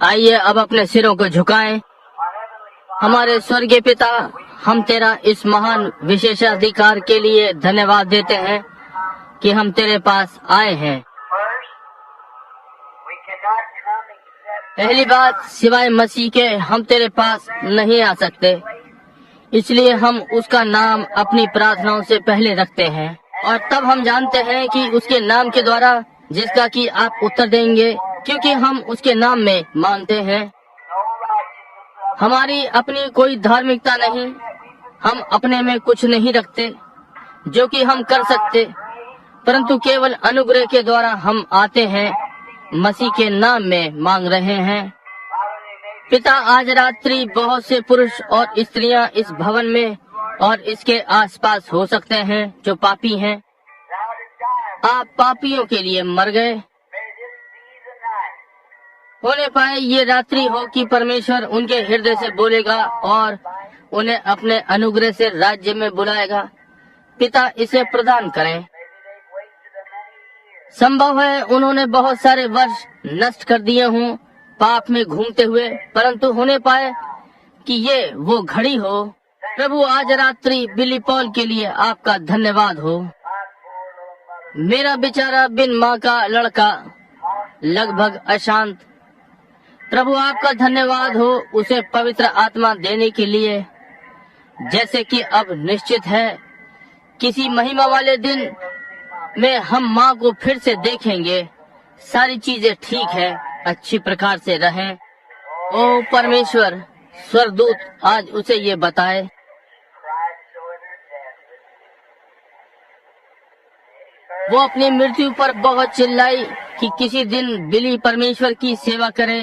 आइए अब अपने सिरों को झुकाएं। हमारे स्वर्गीय पिता, हम तेरा इस महान विशेषाधिकार के लिए धन्यवाद देते हैं कि हम तेरे पास आए हैं। पहली बात, सिवाय मसीह के हम तेरे पास नहीं आ सकते, इसलिए हम उसका नाम अपनी प्रार्थनाओं से पहले रखते हैं और तब हम जानते हैं कि उसके नाम के द्वारा जिसका कि आप उत्तर देंगे, क्योंकि हम उसके नाम में मानते हैं। हमारी अपनी कोई धार्मिकता नहीं, हम अपने में कुछ नहीं रखते जो कि हम कर सकते, परंतु केवल अनुग्रह के द्वारा हम आते हैं, मसीह के नाम में मांग रहे हैं। पिता, आज रात्रि बहुत से पुरुष और स्त्रियां इस भवन में और इसके आसपास हो सकते हैं जो पापी हैं। आप पापियों के लिए मर गए। होने पाए ये रात्रि हो कि परमेश्वर उनके हृदय से बोलेगा और उन्हें अपने अनुग्रह से राज्य में बुलाएगा। पिता, इसे प्रदान करें। संभव है उन्होंने बहुत सारे वर्ष नष्ट कर दिए हों पाप में घूमते हुए, परंतु होने पाए कि ये वो घड़ी हो। प्रभु, आज रात्रि बिली पॉल के लिए आपका धन्यवाद हो। मेरा बेचारा बिन माँ का लड़का लगभग अशांत, प्रभु आपका धन्यवाद हो उसे पवित्र आत्मा देने के लिए, जैसे कि अब निश्चित है किसी महिमा वाले दिन में हम माँ को फिर से देखेंगे। सारी चीजें ठीक है, अच्छी प्रकार से रहें। ओ परमेश्वर, स्वर्गदूत आज उसे ये बताए। वो अपनी मृत्यु पर बहुत चिल्लाई कि किसी दिन बिली परमेश्वर की सेवा करे।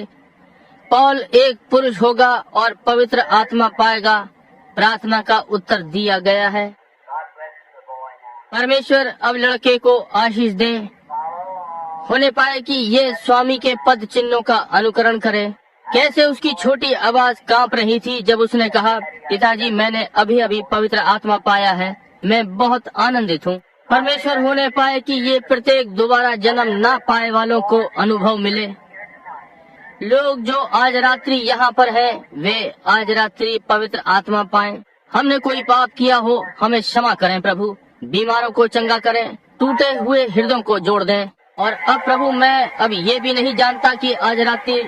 पौल एक पुरुष होगा और पवित्र आत्मा पाएगा। प्रार्थना का उत्तर दिया गया है। परमेश्वर अब लड़के को आशीष दे। होने पाए कि ये स्वामी के पद चिन्हों का अनुकरण करे। कैसे उसकी छोटी आवाज कांप रही थी जब उसने कहा, पिताजी, मैंने अभी अभी पवित्र आत्मा पाया है, मैं बहुत आनंदित हूँ। परमेश्वर, होने पाए कि ये प्रत्येक दोबारा जन्म ना पाए वालों को अनुभव मिले। लोग जो आज रात्रि यहाँ पर हैं, वे आज रात्रि पवित्र आत्मा पाएं। हमने कोई पाप किया हो, हमें क्षमा करें प्रभु। बीमारों को चंगा करें, टूटे हुए हृदयों को जोड़ दें। और अब प्रभु, मैं अब ये भी नहीं जानता कि आज रात्रि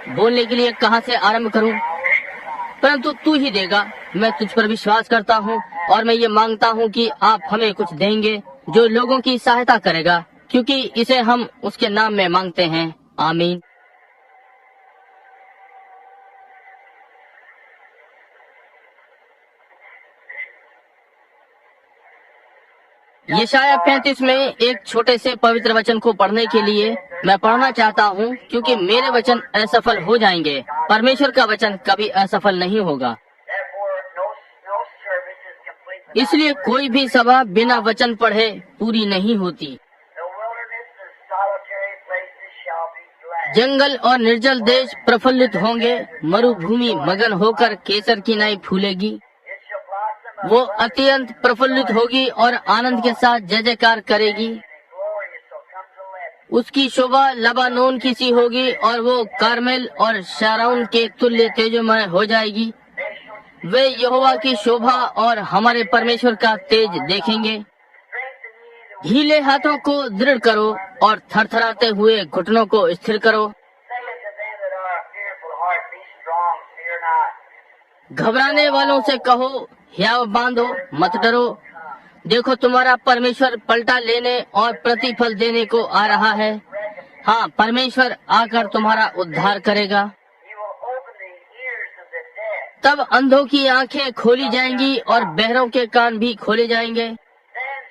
बोलने के लिए कहाँ से आरंभ करूं, परंतु तू ही देगा। मैं तुझ पर विश्वास करता हूं और मैं ये मांगता हूं कि आप हमें कुछ देंगे जो लोगों की सहायता करेगा, क्योंकि इसे हम उसके नाम में मांगते हैं। आमीन। यशाया 35 में एक छोटे से पवित्र वचन को पढ़ने के लिए मैं पढ़ना चाहता हूँ, क्योंकि मेरे वचन असफल हो जाएंगे। परमेश्वर का वचन कभी असफल नहीं होगा। इसलिए कोई भी सभा बिना वचन पढ़े पूरी नहीं होती। जंगल और निर्जल देश प्रफुल्लित होंगे, मरुभूमि मगन होकर केसर की नाई फूलेगी। वो अत्यंत प्रफुल्लित होगी और आनंद के साथ जय जयकार करेगी। उसकी शोभा लबानोन की सी होगी और वो कार्मेल और शारोन के तुल्य तेजोमय हो जाएगी। वे यहोवा की शोभा और हमारे परमेश्वर का तेज देखेंगे। ढीले हाथों को दृढ़ करो और थरथराते हुए घुटनों को स्थिर करो। घबराने वालों से कहो, हियाव बांधो, मत डरो। देखो, तुम्हारा परमेश्वर पलटा लेने और प्रतिफल देने को आ रहा है। हाँ, परमेश्वर आकर तुम्हारा उद्धार करेगा। तब अंधों की आंखें खोली जाएंगी और बहरों के कान भी खोले जाएंगे।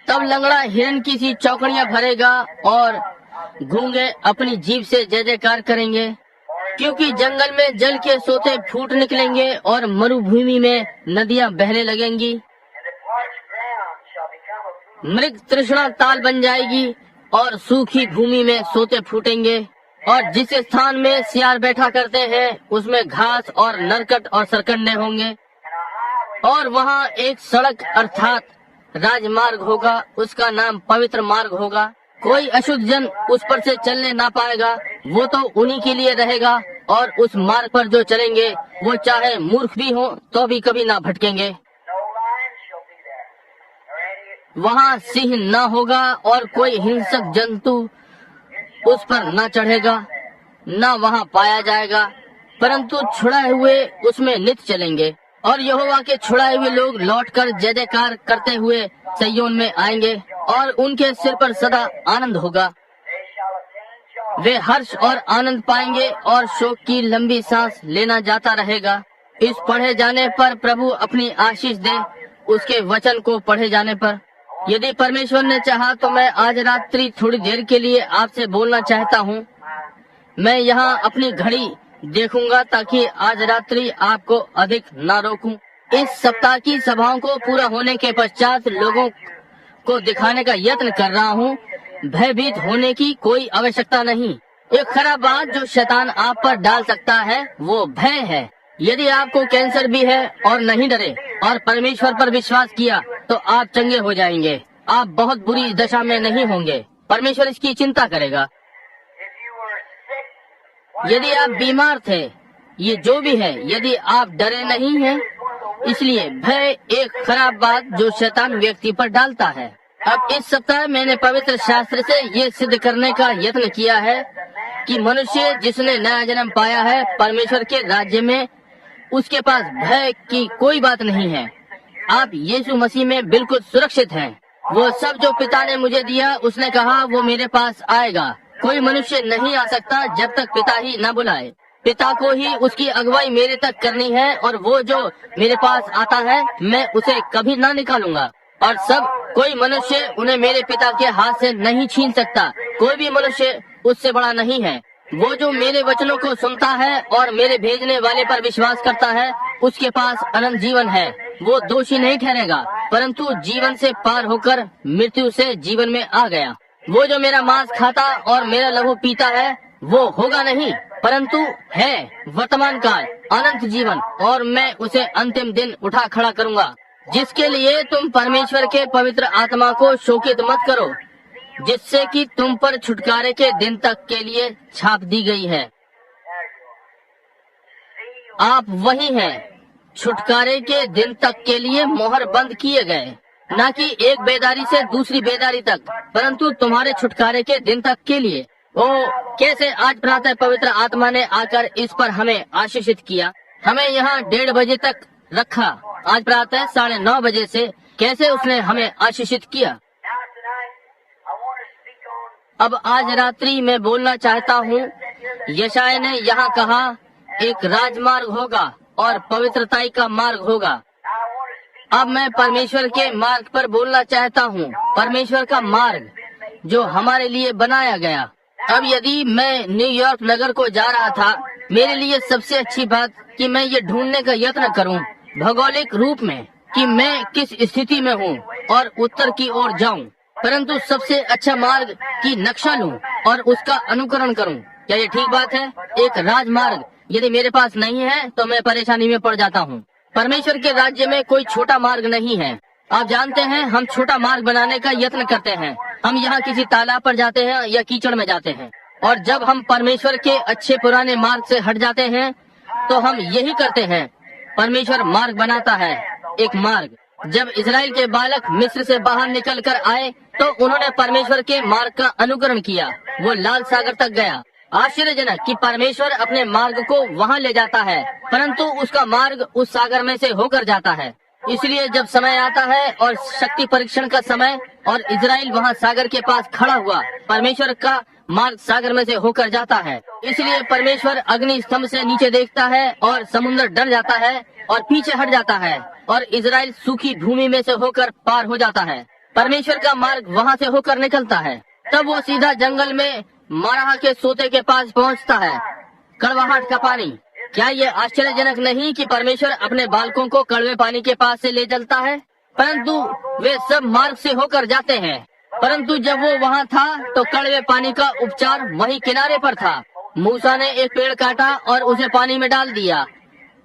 तब लंगड़ा हिरन की सी चौकड़ियां भरेगा और गूंगे अपनी जीभ से जय जयकार करेंगे। क्योंकि जंगल में जल के सोते फूट निकलेंगे और मरुभूमि में नदियां बहने लगेंगी। मृग तृष्णा ताल बन जाएगी और सूखी भूमि में सोते फूटेंगे। और जिस स्थान में सियार बैठा करते हैं उसमें घास और नरकट और सरकंडे होंगे। और वहाँ एक सड़क अर्थात राजमार्ग होगा, उसका नाम पवित्र मार्ग होगा। कोई अशुद्ध जन उस पर से चलने ना पाएगा, वो तो उन्हीं के लिए रहेगा और उस मार्ग पर जो चलेंगे वो चाहे मूर्ख भी हो तो भी कभी ना भटकेंगे। No lion shall be there, or any वहाँ सिंह ना होगा और कोई हिंसक जंतु उस पर ना चढ़ेगा, ना वहाँ पाया जाएगा, परंतु छुड़ाए हुए उसमें नित चलेंगे। और यहोवा के छुड़ाए हुए लोग लौटकर जय जयकार करते हुए सैयोन में आएंगे और उनके सिर पर सदा आनंद होगा। they shall obtain joy. वे हर्ष और आनंद पाएंगे और शोक की लंबी सांस लेना जाता रहेगा। इस पढ़े जाने पर प्रभु अपनी आशीष दे, उसके वचन को पढ़े जाने पर। यदि परमेश्वर ने चाहा तो मैं आज रात्रि थोड़ी देर के लिए आपसे बोलना चाहता हूँ। मैं यहाँ अपनी घड़ी देखूंगा ताकि आज रात्रि आपको अधिक ना रोकूं। इस सप्ताह की सभाओं को पूरा होने के पश्चात लोगों को दिखाने का यत्न कर रहा हूँ। भयभीत होने की कोई आवश्यकता नहीं। एक खराब बात जो शैतान आप पर डाल सकता है वो भय है। यदि आपको कैंसर भी है और नहीं डरे और परमेश्वर पर विश्वास किया तो आप चंगे हो जाएंगे। आप बहुत बुरी दशा में नहीं होंगे। परमेश्वर इसकी चिंता करेगा। If you were sick, यदि आप बीमार थे, ये जो भी है, यदि आप डरे नहीं हैं, इसलिए भय एक खराब बात जो शैतान व्यक्ति पर डालता है। अब इस सप्ताह मैंने पवित्र शास्त्र से ये सिद्ध करने का यत्न किया है कि मनुष्य जिसने नया जन्म पाया है परमेश्वर के राज्य में, उसके पास भय की कोई बात नहीं है। आप यीशु मसीह में बिल्कुल सुरक्षित हैं। वो सब जो पिता ने मुझे दिया, उसने कहा वो मेरे पास आएगा। कोई मनुष्य नहीं आ सकता जब तक पिता ही न बुलाए। पिता को ही उसकी अगुवाई मेरे तक करनी है और वो जो मेरे पास आता है मैं उसे कभी ना निकालूंगा। और सब कोई मनुष्य उन्हें मेरे पिता के हाथ से नहीं छीन सकता। कोई भी मनुष्य उससे बड़ा नहीं है। वो जो मेरे वचनों को सुनता है और मेरे भेजने वाले पर विश्वास करता है, उसके पास अनंत जीवन है। वो दोषी नहीं ठहरेगा, परंतु जीवन से पार होकर मृत्यु से जीवन में आ गया। वो जो मेरा मांस खाता और मेरा लहू पीता है, वो होगा नहीं, परंतु है वर्तमान काल अनंत जीवन, और मैं उसे अंतिम दिन उठा खड़ा करूंगा। जिसके लिए तुम परमेश्वर के पवित्र आत्मा को शोकित मत करो, जिससे कि तुम पर छुटकारे के दिन तक के लिए छाप दी गई है। आप वही हैं, छुटकारे के दिन तक के लिए मोहर बंद किए गए, न कि एक बेदारी से दूसरी बेदारी तक, परंतु तुम्हारे छुटकारे के दिन तक के लिए। ओ कैसे आज प्रातः पवित्र आत्मा ने आकर इस पर हमें आशीषित किया। हमें यहाँ 1:30 बजे तक रखा। आज प्रातः 9:30 बजे से कैसे उसने हमें आशीषित किया। now tonight, I want to speak on अब आज रात्रि मैं बोलना चाहता हूँ। यशाया ने यहाँ कहा एक राजमार्ग होगा और पवित्रताई का मार्ग होगा। I want to speak अब मैं परमेश्वर के मार्ग पर बोलना चाहता हूँ। परमेश्वर का मार्ग जो हमारे लिए बनाया गया। अब यदि मैं न्यूयॉर्क नगर को जा रहा था, मेरे लिए सबसे अच्छी बात कि मैं ये ढूंढने का यत्न करूं भौगोलिक रूप में कि मैं किस स्थिति में हूं और उत्तर की ओर जाऊं, परंतु सबसे अच्छा मार्ग की नक्शा लूं और उसका अनुकरण करूं। क्या ये ठीक बात है? एक राजमार्ग यदि मेरे पास नहीं है तो मैं परेशानी में पड़ जाता हूं। परमेश्वर के राज्य में कोई छोटा मार्ग नहीं है। आप जानते हैं, हम छोटा मार्ग बनाने का यत्न करते हैं। हम यहाँ किसी तालाब पर जाते हैं या कीचड़ में जाते हैं, और जब हम परमेश्वर के अच्छे पुराने मार्ग से हट जाते हैं तो हम यही करते हैं। परमेश्वर मार्ग बनाता है, एक मार्ग। जब इजराइल के बालक मिस्र से बाहर निकल कर आए तो उन्होंने परमेश्वर के मार्ग का अनुकरण किया। वो लाल सागर तक गया। आश्चर्यजनक कि परमेश्वर अपने मार्ग को वहाँ ले जाता है, परंतु उसका मार्ग उस सागर में से होकर जाता है। इसलिए जब समय आता है और शक्ति परीक्षण का समय और इजराइल वहाँ सागर के पास खड़ा हुआ, परमेश्वर का मार्ग सागर में से होकर जाता है। इसलिए परमेश्वर अग्नि स्तंभ से नीचे देखता है और समुद्र डर जाता है और पीछे हट जाता है और इजराइल सूखी भूमि में से होकर पार हो जाता है। परमेश्वर का मार्ग वहाँ से होकर निकलता है। तब वो सीधा जंगल में माराह के सोते के पास पहुँचता है। कड़वाहट का पानी। क्या ये आश्चर्यजनक नहीं कि परमेश्वर अपने बालकों को कड़वे पानी के पास से ले चलता है? परंतु वे सब मार्ग से होकर जाते हैं। परंतु जब वो वहाँ था तो कड़वे पानी का उपचार वही किनारे पर था। मूसा ने एक पेड़ काटा और उसे पानी में डाल दिया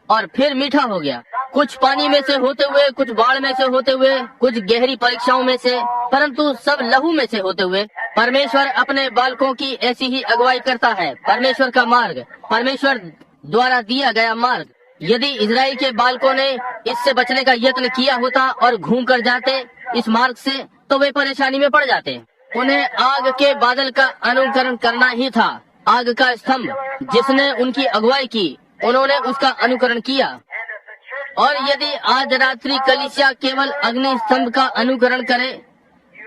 और फिर मीठा हो गया। कुछ पानी में से होते हुए, कुछ बाढ़ में से होते हुए, कुछ गहरी परीक्षाओं में से, परंतु सब लहू में से होते हुए परमेश्वर अपने बालकों की ऐसी ही अगुवाई करता है। परमेश्वर का मार्ग, परमेश्वर द्वारा दिया गया मार्ग। यदि इजराइल के बालकों ने इससे बचने का यत्न किया होता और घूम कर जाते इस मार्ग से, तो वे परेशानी में पड़ जाते। उन्हें आग के बादल का अनुकरण करना ही था। आग का स्तंभ जिसने उनकी अगुवाई की, उन्होंने उसका अनुकरण किया। और यदि आज रात्रि कलीसिया केवल अग्नि स्तंभ का अनुकरण करे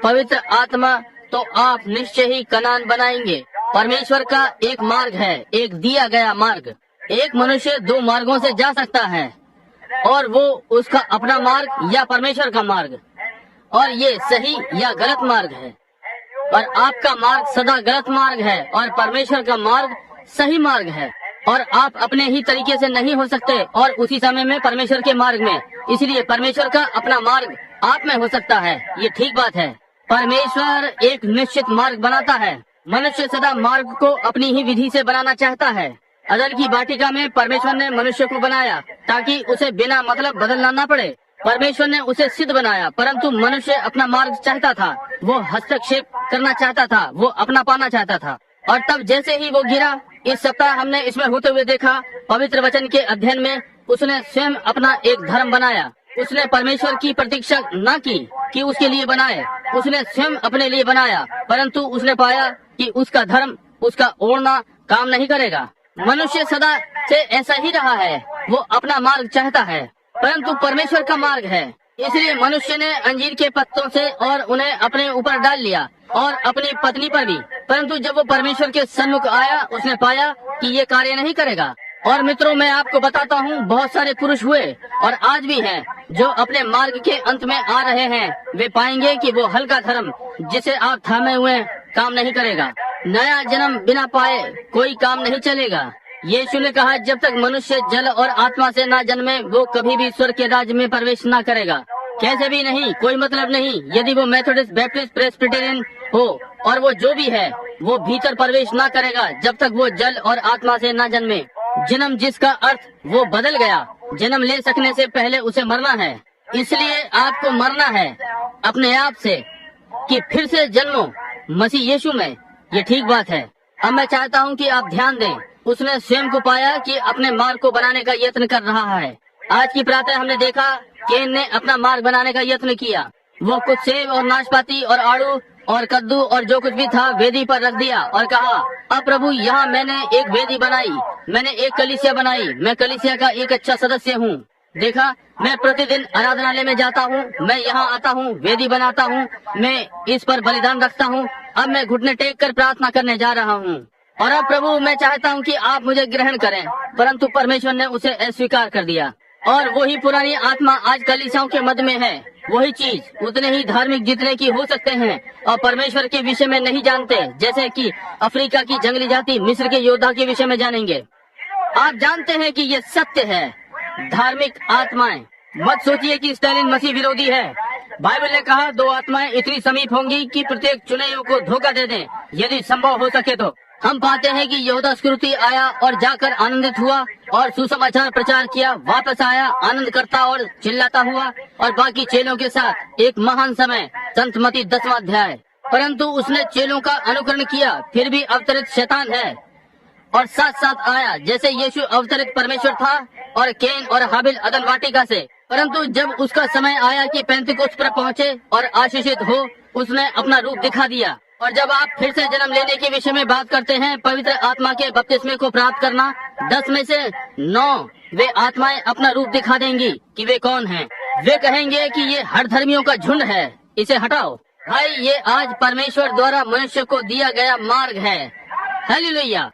पवित्र आत्मा, तो आप निश्चय ही कनान बनाएंगे। परमेश्वर का एक मार्ग है, एक दिया गया मार्ग। एक मनुष्य दो मार्गों से जा सकता है, और वो उसका अपना मार्ग या परमेश्वर का मार्ग, और ये सही या गलत मार्ग है। और आपका मार्ग सदा गलत मार्ग है और परमेश्वर का मार्ग सही मार्ग है। और आप अपने ही तरीके से नहीं हो सकते और उसी समय में परमेश्वर के मार्ग में। इसलिए परमेश्वर का अपना मार्ग आप में हो सकता है, ये ठीक बात है। परमेश्वर एक निश्चित मार्ग बनाता है। मनुष्य सदा मार्ग को अपनी ही विधि से बनाना चाहता है। अदन की वाटिका में परमेश्वर ने मनुष्य को बनाया ताकि उसे बिना मतलब बदलना न पड़े। परमेश्वर ने उसे सिद्ध बनाया, परंतु मनुष्य अपना मार्ग चाहता था, वो हस्तक्षेप करना चाहता था, वो अपना पाना चाहता था। और तब जैसे ही वो गिरा, इस सप्ताह हमने इसमें होते हुए देखा, पवित्र वचन के अध्ययन में उसने स्वयं अपना एक धर्म बनाया। उसने परमेश्वर की प्रतीक्षा न की कि उसके लिए बनाए, उसने स्वयं अपने लिए बनाया, परंतु उसने पाया कि उसका धर्म, उसका ओढ़ना काम नहीं करेगा। मनुष्य सदा से ऐसा ही रहा है, वो अपना मार्ग चाहता है, परंतु परमेश्वर का मार्ग है। इसलिए मनुष्य ने अंजीर के पत्तों से और उन्हें अपने ऊपर डाल लिया और अपनी पत्नी पर भी, परंतु जब वो परमेश्वर के सन्मुख आया, उसने पाया कि ये कार्य नहीं करेगा। और मित्रों, मैं आपको बताता हूँ, बहुत सारे पुरुष हुए और आज भी हैं जो अपने मार्ग के अंत में आ रहे हैं। वे पाएंगे कि वो हल्का धर्म जिसे आप थामे हुए काम नहीं करेगा। नया जन्म बिना पाए कोई काम नहीं चलेगा। यीशु ने कहा, जब तक मनुष्य जल और आत्मा से ना जन्मे, वो कभी भी स्वर्ग के राज्य में प्रवेश ना करेगा। कैसे भी नहीं, कोई मतलब नहीं। यदि वो मेथोडिस्ट, बैप्टिस्ट, प्रेस्बिटेरियन हो और वो जो भी है, वो भीतर प्रवेश ना करेगा जब तक वो जल और आत्मा से ना जन्मे। जन्म जिसका अर्थ वो बदल गया, जन्म ले सकने से पहले उसे मरना है। इसलिए आपको मरना है अपने आप से कि फिर से जन्मो मसीह यीशु में। ये ठीक बात है। अब मैं चाहता हूँ कि आप ध्यान दें। उसने स्वयं को पाया कि अपने मार्ग को बनाने का यत्न कर रहा है। आज की प्रातः हमने देखा केन ने अपना मार्ग बनाने का यत्न किया। वो कुछ सेब और नाशपाती और आड़ू और कद्दू और जो कुछ भी था वेदी पर रख दिया और कहा, अब प्रभु, यहाँ मैंने एक वेदी बनाई, मैंने एक कलीसिया बनाई, मैं कलीसिया का एक अच्छा सदस्य हूँ। देखा, मैं प्रतिदिन आराधनालय में जाता हूँ, मैं यहाँ आता हूँ, वेदी बनाता हूँ, मैं इस पर बलिदान रखता हूँ। अब मैं घुटने टेक कर प्रार्थना करने जा रहा हूँ और अब प्रभु, मैं चाहता हूँ कि आप मुझे ग्रहण करें। परंतु परमेश्वर ने उसे अस्वीकार कर दिया। और वही पुरानी आत्मा आज कलीसियाओं के मध्य में है। वही चीज, उतने ही धार्मिक जितने की हो सकते हैं और परमेश्वर के विषय में नहीं जानते, जैसे कि अफ्रीका की जंगली जाति मिस्र के योद्धा के विषय में जानेंगे। आप जानते हैं कि ये सत्य है। धार्मिक आत्माएं, मत सोचिए कि स्टालिन मसीह विरोधी है। बाइबल ने कहा, दो आत्माएं इतनी समीप होंगी कि प्रत्येक चुने हुए को धोखा दे दें, यदि संभव हो सके तो। हम पाते हैं कि यहूदा स्क्रूति आया और जाकर आनंदित हुआ और सुसमाचार प्रचार किया, वापस आया आनंद करता और चिल्लाता हुआ और बाकी चेलों के साथ एक महान समय। संत मत्ती 10वां अध्याय। परंतु उसने चेलों का अनुकरण किया, फिर भी अवतरित शैतान है और साथ साथ आया। जैसे यीशु अवतरित परमेश्वर था और केन और हाबिल अदन वाटिका से। परंतु जब उसका समय आया कि पेंतिकुस्त पर पहुँचे और आशीषित हो, उसने अपना रूप दिखा दिया। और जब आप फिर से जन्म लेने के विषय में बात करते हैं, पवित्र आत्मा के बपतिस्मे को प्राप्त करना, 10 में से 9 वे आत्माएं अपना रूप दिखा देंगी कि वे कौन हैं। वे कहेंगे कि ये हर धर्मियों का झुंड है, इसे हटाओ। भाई, ये आज परमेश्वर द्वारा मनुष्य को दिया गया मार्ग है। हालेलुया।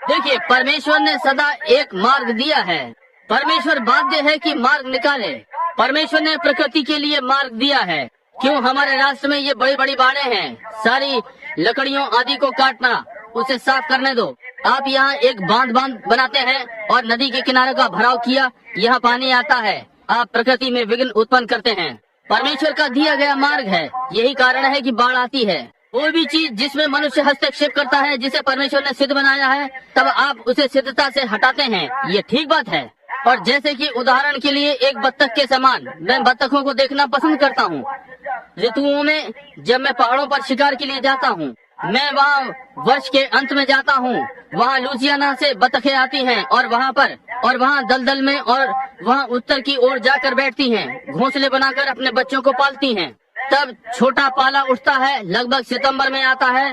देखिए, परमेश्वर ने सदा एक मार्ग दिया है। परमेश्वर बाध्य है कि मार्ग निकाले। परमेश्वर ने प्रकृति के लिए मार्ग दिया है। क्यों हमारे राष्ट्र में ये बड़ी बड़ी बाढ़ें हैं, सारी लकड़ियों आदि को काटना, उसे साफ करने दो। आप यहाँ एक बांध बनाते हैं और नदी के किनारे का भराव किया, यहाँ पानी आता है, आप प्रकृति में विघ्न उत्पन्न करते हैं। परमेश्वर का दिया गया मार्ग है, यही कारण है कि बाढ़ आती है। कोई भी चीज जिसमें मनुष्य हस्तक्षेप करता है, जिसे परमेश्वर ने सिद्ध बनाया है, तब आप उसे सिद्धता से हटाते हैं। ये ठीक बात है। और जैसे कि उदाहरण के लिए एक बत्तख के समान मैं बत्तखों को देखना पसंद करता हूँ। ऋतुओं में जब मैं पहाड़ों पर शिकार के लिए जाता हूँ, मैं वहाँ वर्ष के अंत में जाता हूँ। वहाँ लुजियाना से बत्तखें आती हैं और वहाँ दलदल में और वहाँ उत्तर की ओर जाकर बैठती हैं, घोंसले बनाकर अपने बच्चों को पालती हैं। तब छोटा पाला उठता है, लगभग सितंबर में आता है,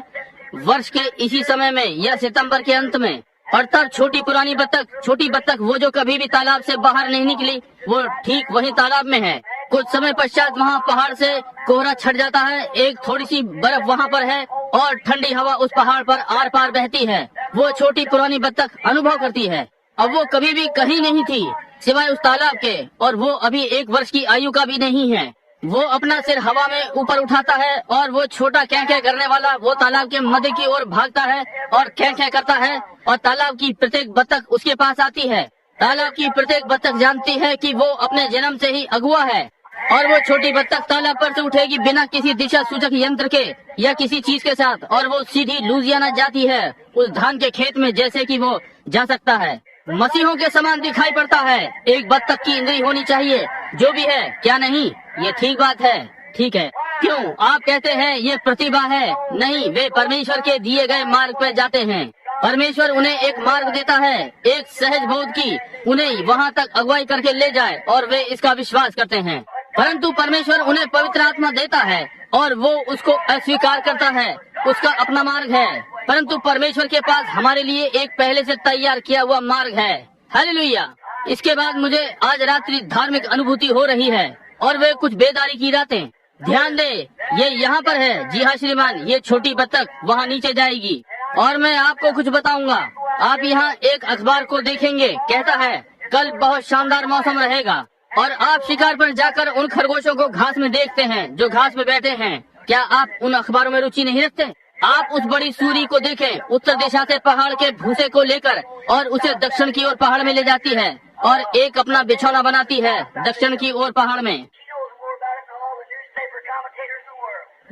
वर्ष के इसी समय में या सितंबर के अंत में। और तब छोटी बत्तख वो जो कभी भी तालाब से बाहर नहीं निकली, वो ठीक वही तालाब में है। कुछ समय पश्चात वहाँ पहाड़ से कोहरा छट जाता है, एक थोड़ी सी बर्फ वहाँ पर है और ठंडी हवा उस पहाड़ पर आर पार बहती है। वो छोटी पुरानी बत्तख अनुभव करती है। अब वो कभी भी कहीं नहीं थी सिवाय उस तालाब के, और वो अभी 1 वर्ष की आयु का भी नहीं है। वो अपना सिर हवा में ऊपर उठाता है और वो छोटा कैं कैं करने वाला वो तालाब के मध्य की ओर भागता है और कैं कैं करता है, और तालाब की प्रत्येक बत्तख उसके पास आती है। तालाब की प्रत्येक बत्तख जानती है कि वो अपने जन्म से ही अगुआ है, और वो छोटी बत्तख तालाब पर से उठेगी बिना किसी दिशा सूचक यंत्र के या किसी चीज के साथ, और वो सीधी लुजियाना जाती है उस धान के खेत में जैसे कि वो जा सकता है। मसीहों के समान दिखाई पड़ता है। एक बत्तख की इंद्री होनी चाहिए, जो भी है, क्या नहीं? ये ठीक बात है, ठीक है। क्यों आप कहते हैं ये प्रतिभा है? नहीं, वे परमेश्वर के दिए गए मार्ग पर जाते हैं। परमेश्वर उन्हें एक मार्ग देता है, एक सहज बोध की उन्हें वहाँ तक अगुवाई करके ले जाए, और वे इसका विश्वास करते हैं। परंतु परमेश्वर उन्हें पवित्र आत्मा देता है और वो उसको अस्वीकार करता है। उसका अपना मार्ग है, परंतु परमेश्वर के पास हमारे लिए एक पहले से तैयार किया हुआ मार्ग है। हालेलुया। इसके बाद मुझे आज रात्रि धार्मिक अनुभूति हो रही है, और वे कुछ बेदारी की रातें। ध्यान दे, ये यहाँ पर है। जी हाँ श्रीमान, ये छोटी बत्तख वहाँ नीचे जाएगी, और मैं आपको कुछ बताऊंगा। आप यहाँ एक अखबार को देखेंगे, कहता है कल बहुत शानदार मौसम रहेगा, और आप शिकार पर जाकर उन खरगोशों को घास में देखते हैं जो घास में बैठे हैं। क्या आप उन अखबारों में रुचि नहीं रखते? आप उस बड़ी सूरी को देखें, उत्तर दिशा से पहाड़ के भूसे को लेकर और उसे दक्षिण की ओर पहाड़ में ले जाती है, और एक अपना बिछौना बनाती है दक्षिण की ओर पहाड़ में।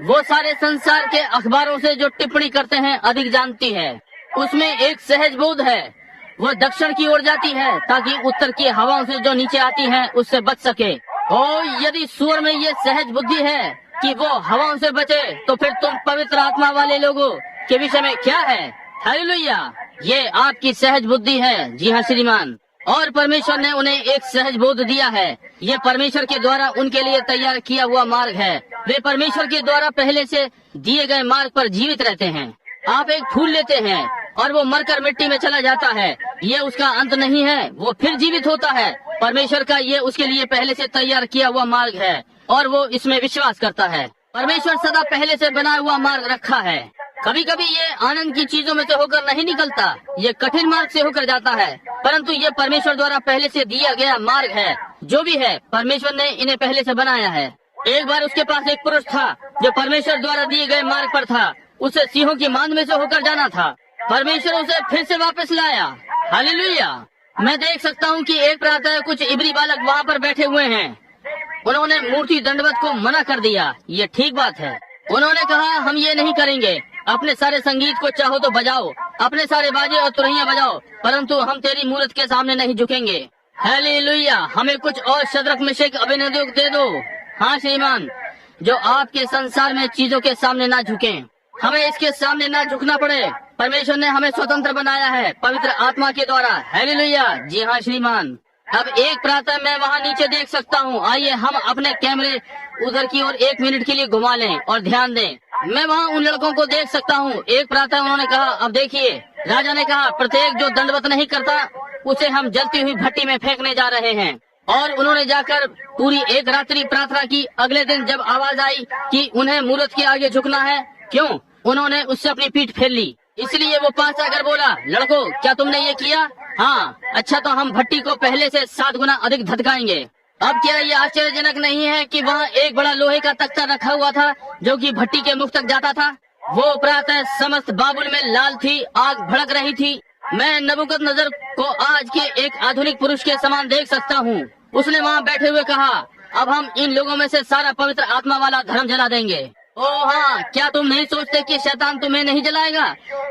वो सारे संसार के अखबारों से जो टिप्पणी करते हैं अधिक जानती है। उसमें एक सहज बोध है। वो दक्षिण की ओर जाती है ताकि उत्तर की हवाओं से जो नीचे आती हैं उससे बच सके। ओ, यदि सूर में ये सहज बुद्धि है कि वो हवाओं से बचे, तो फिर तुम पवित्र आत्मा वाले लोगों के विषय में क्या है? हालेलुया। ये आपकी सहज बुद्धि है। जी हाँ श्रीमान, और परमेश्वर ने उन्हें एक सहज बोध दिया है। ये परमेश्वर के द्वारा उनके लिए तैयार किया हुआ मार्ग है। वे परमेश्वर के द्वारा पहले से दिए गए मार्ग पर जीवित रहते हैं। आप एक फूल लेते हैं और वो मरकर मिट्टी में चला जाता है, ये उसका अंत नहीं है, वो फिर जीवित होता है। परमेश्वर का ये उसके लिए पहले से तैयार किया हुआ मार्ग है, और वो इसमें विश्वास करता है। परमेश्वर सदा पहले से बना हुआ मार्ग रखा है। कभी कभी ये आनंद की चीजों में से होकर नहीं निकलता, ये कठिन मार्ग से होकर जाता है, परंतु ये परमेश्वर द्वारा पहले से दिया गया मार्ग है। जो भी है, परमेश्वर ने इन्हें पहले से बनाया है। एक बार उसके पास एक पुरुष था जो परमेश्वर द्वारा दिए गए मार्ग पर था। उसे सिंहों की मांद में से होकर जाना था। परमेश्वर उसे फिर से वापस लाया। हालेलुया। मैं देख सकता हूँ कि एक प्रातः कुछ इब्री बालक वहाँ पर बैठे हुए हैं। उन्होंने मूर्ति दंडवत को मना कर दिया। ये ठीक बात है। उन्होंने कहा हम ये नहीं करेंगे। अपने सारे संगीत को चाहो तो बजाओ, अपने सारे बाजे और तुरहियां बजाओ, परंतु हम तेरी मूर्त के सामने नहीं झुकेंगे। हालेलुया। हमें कुछ और शद्रक मिशक अबेदनगो दे दो। हाँ श्रीमान, जो आपके संसार में चीजों के सामने ना झुकें। हमें इसके सामने ना झुकना पड़े। परमेश्वर ने हमें स्वतंत्र बनाया है पवित्र आत्मा के द्वारा। हालेलुया। जी हाँ श्रीमान। अब एक प्रातः मैं वहाँ नीचे देख सकता हूँ। आइए हम अपने कैमरे उधर की ओर 1 मिनट के लिए घुमा लें और ध्यान दें। मैं वहाँ उन लड़कों को देख सकता हूँ। एक प्रातः उन्होंने कहा अब देखिए, राजा ने कहा प्रत्येक जो दंडवत नहीं करता उसे हम जलती हुई भट्टी में फेंकने जा रहे हैं। और उन्होंने जाकर पूरी एक रात्रि प्रार्थना की। अगले दिन जब आवाज आई कि उन्हें मूर्त के आगे झुकना है, क्यों? उन्होंने उससे अपनी पीठ फेर ली। इसलिए वो पास आकर बोला, लड़कों क्या तुमने ये किया? हाँ, अच्छा तो हम भट्टी को पहले से 7 गुना अधिक धधकाएंगे। अब क्या ये आश्चर्यजनक नहीं है कि वहाँ एक बड़ा लोहे का तख्ता रखा हुआ था जो कि भट्टी के मुख तक जाता था। वो प्रातः समस्त बाबुल में लाल थी, आग भड़क रही थी। मैं नबूकदनेस्सर को आज के एक आधुनिक पुरुष के समान देख सकता हूँ। उसने वहाँ बैठे हुए कहा, अब हम इन लोगों में से सारा पवित्र आत्मा वाला धर्म जला देंगे। ओह हाँ, क्या तुम नहीं सोचते कि शैतान तुम्हें नहीं जलाएगा?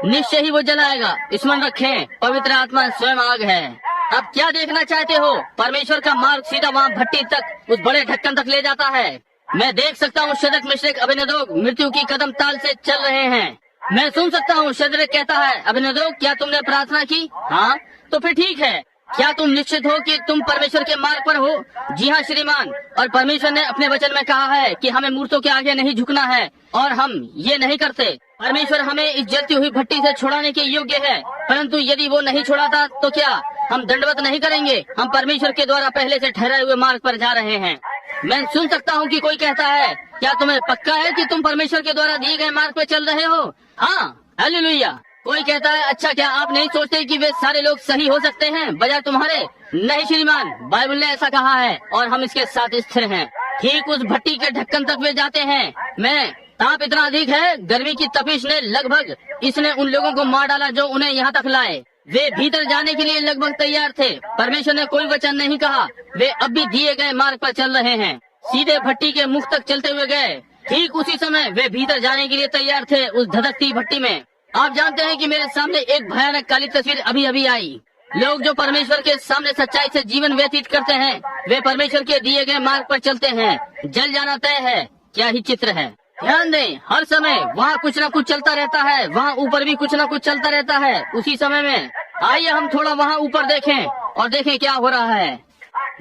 निश्चय ही वो जलाएगा। स्मरण रखें, पवित्र आत्मा स्वयं आग है। अब क्या देखना चाहते हो? परमेश्वर का मार्ग सीधा वहाँ भट्टी तक, उस बड़े ढक्कन तक ले जाता है। मैं देख सकता हूँ शद्रक मिशक अबेदनगो मृत्यु की कदम ताल से चल रहे हैं। मैं सुन सकता हूँ शद्रक कहता है, अबेदनगो क्या तुमने प्रार्थना की? हाँ, तो फिर ठीक है। क्या तुम निश्चित हो कि तुम परमेश्वर के मार्ग पर हो? जी हाँ श्रीमान, और परमेश्वर ने अपने वचन में कहा है कि हमें मूर्तों के आगे नहीं झुकना है, और हम ये नहीं करते। परमेश्वर हमें इस जलती हुई भट्टी से छुड़ाने के योग्य है, परंतु यदि वो नहीं छुड़ाता तो क्या हम दंडवत नहीं करेंगे? हम परमेश्वर के द्वारा पहले से ठहराए हुए मार्ग पर जा रहे हैं। मैं सुन सकता हूँ कि कोई कहता है, क्या तुम्हें पक्का है कि तुम परमेश्वर के द्वारा दिए गए मार्ग पर चल रहे हो? हाँ, हालेलुया। कोई कहता है, अच्छा क्या आप नहीं सोचते कि वे सारे लोग सही हो सकते हैं बजाय तुम्हारे? नहीं श्रीमान, बाइबल ने ऐसा कहा है और हम इसके साथ स्थिर हैं। ठीक उस भट्टी के ढक्कन तक वे जाते हैं। मैं ताप इतना अधिक है, गर्मी की तपिश ने लगभग इसने उन लोगों को मार डाला जो उन्हें यहाँ तक लाए। वे भीतर जाने के लिए लगभग तैयार थे। परमेश्वर ने कोई वचन नहीं कहा। वे अब भी दिए गए मार्ग पर चल रहे हैं, सीधे भट्टी के मुख तक चलते हुए गए। ठीक उसी समय वे भीतर जाने के लिए तैयार थे उस धधकती भट्टी में। आप जानते हैं कि मेरे सामने एक भयानक काली तस्वीर अभी अभी आई। लोग जो परमेश्वर के सामने सच्चाई से जीवन व्यतीत करते हैं, वे परमेश्वर के दिए गए मार्ग पर चलते हैं। जल जाना तय है। क्या ही चित्र है। ध्यान दें, हर समय वहाँ कुछ न कुछ चलता रहता है, वहाँ ऊपर भी कुछ न कुछ चलता रहता है उसी समय में। आइए हम थोड़ा वहाँ ऊपर देखें और देखें क्या हो रहा है।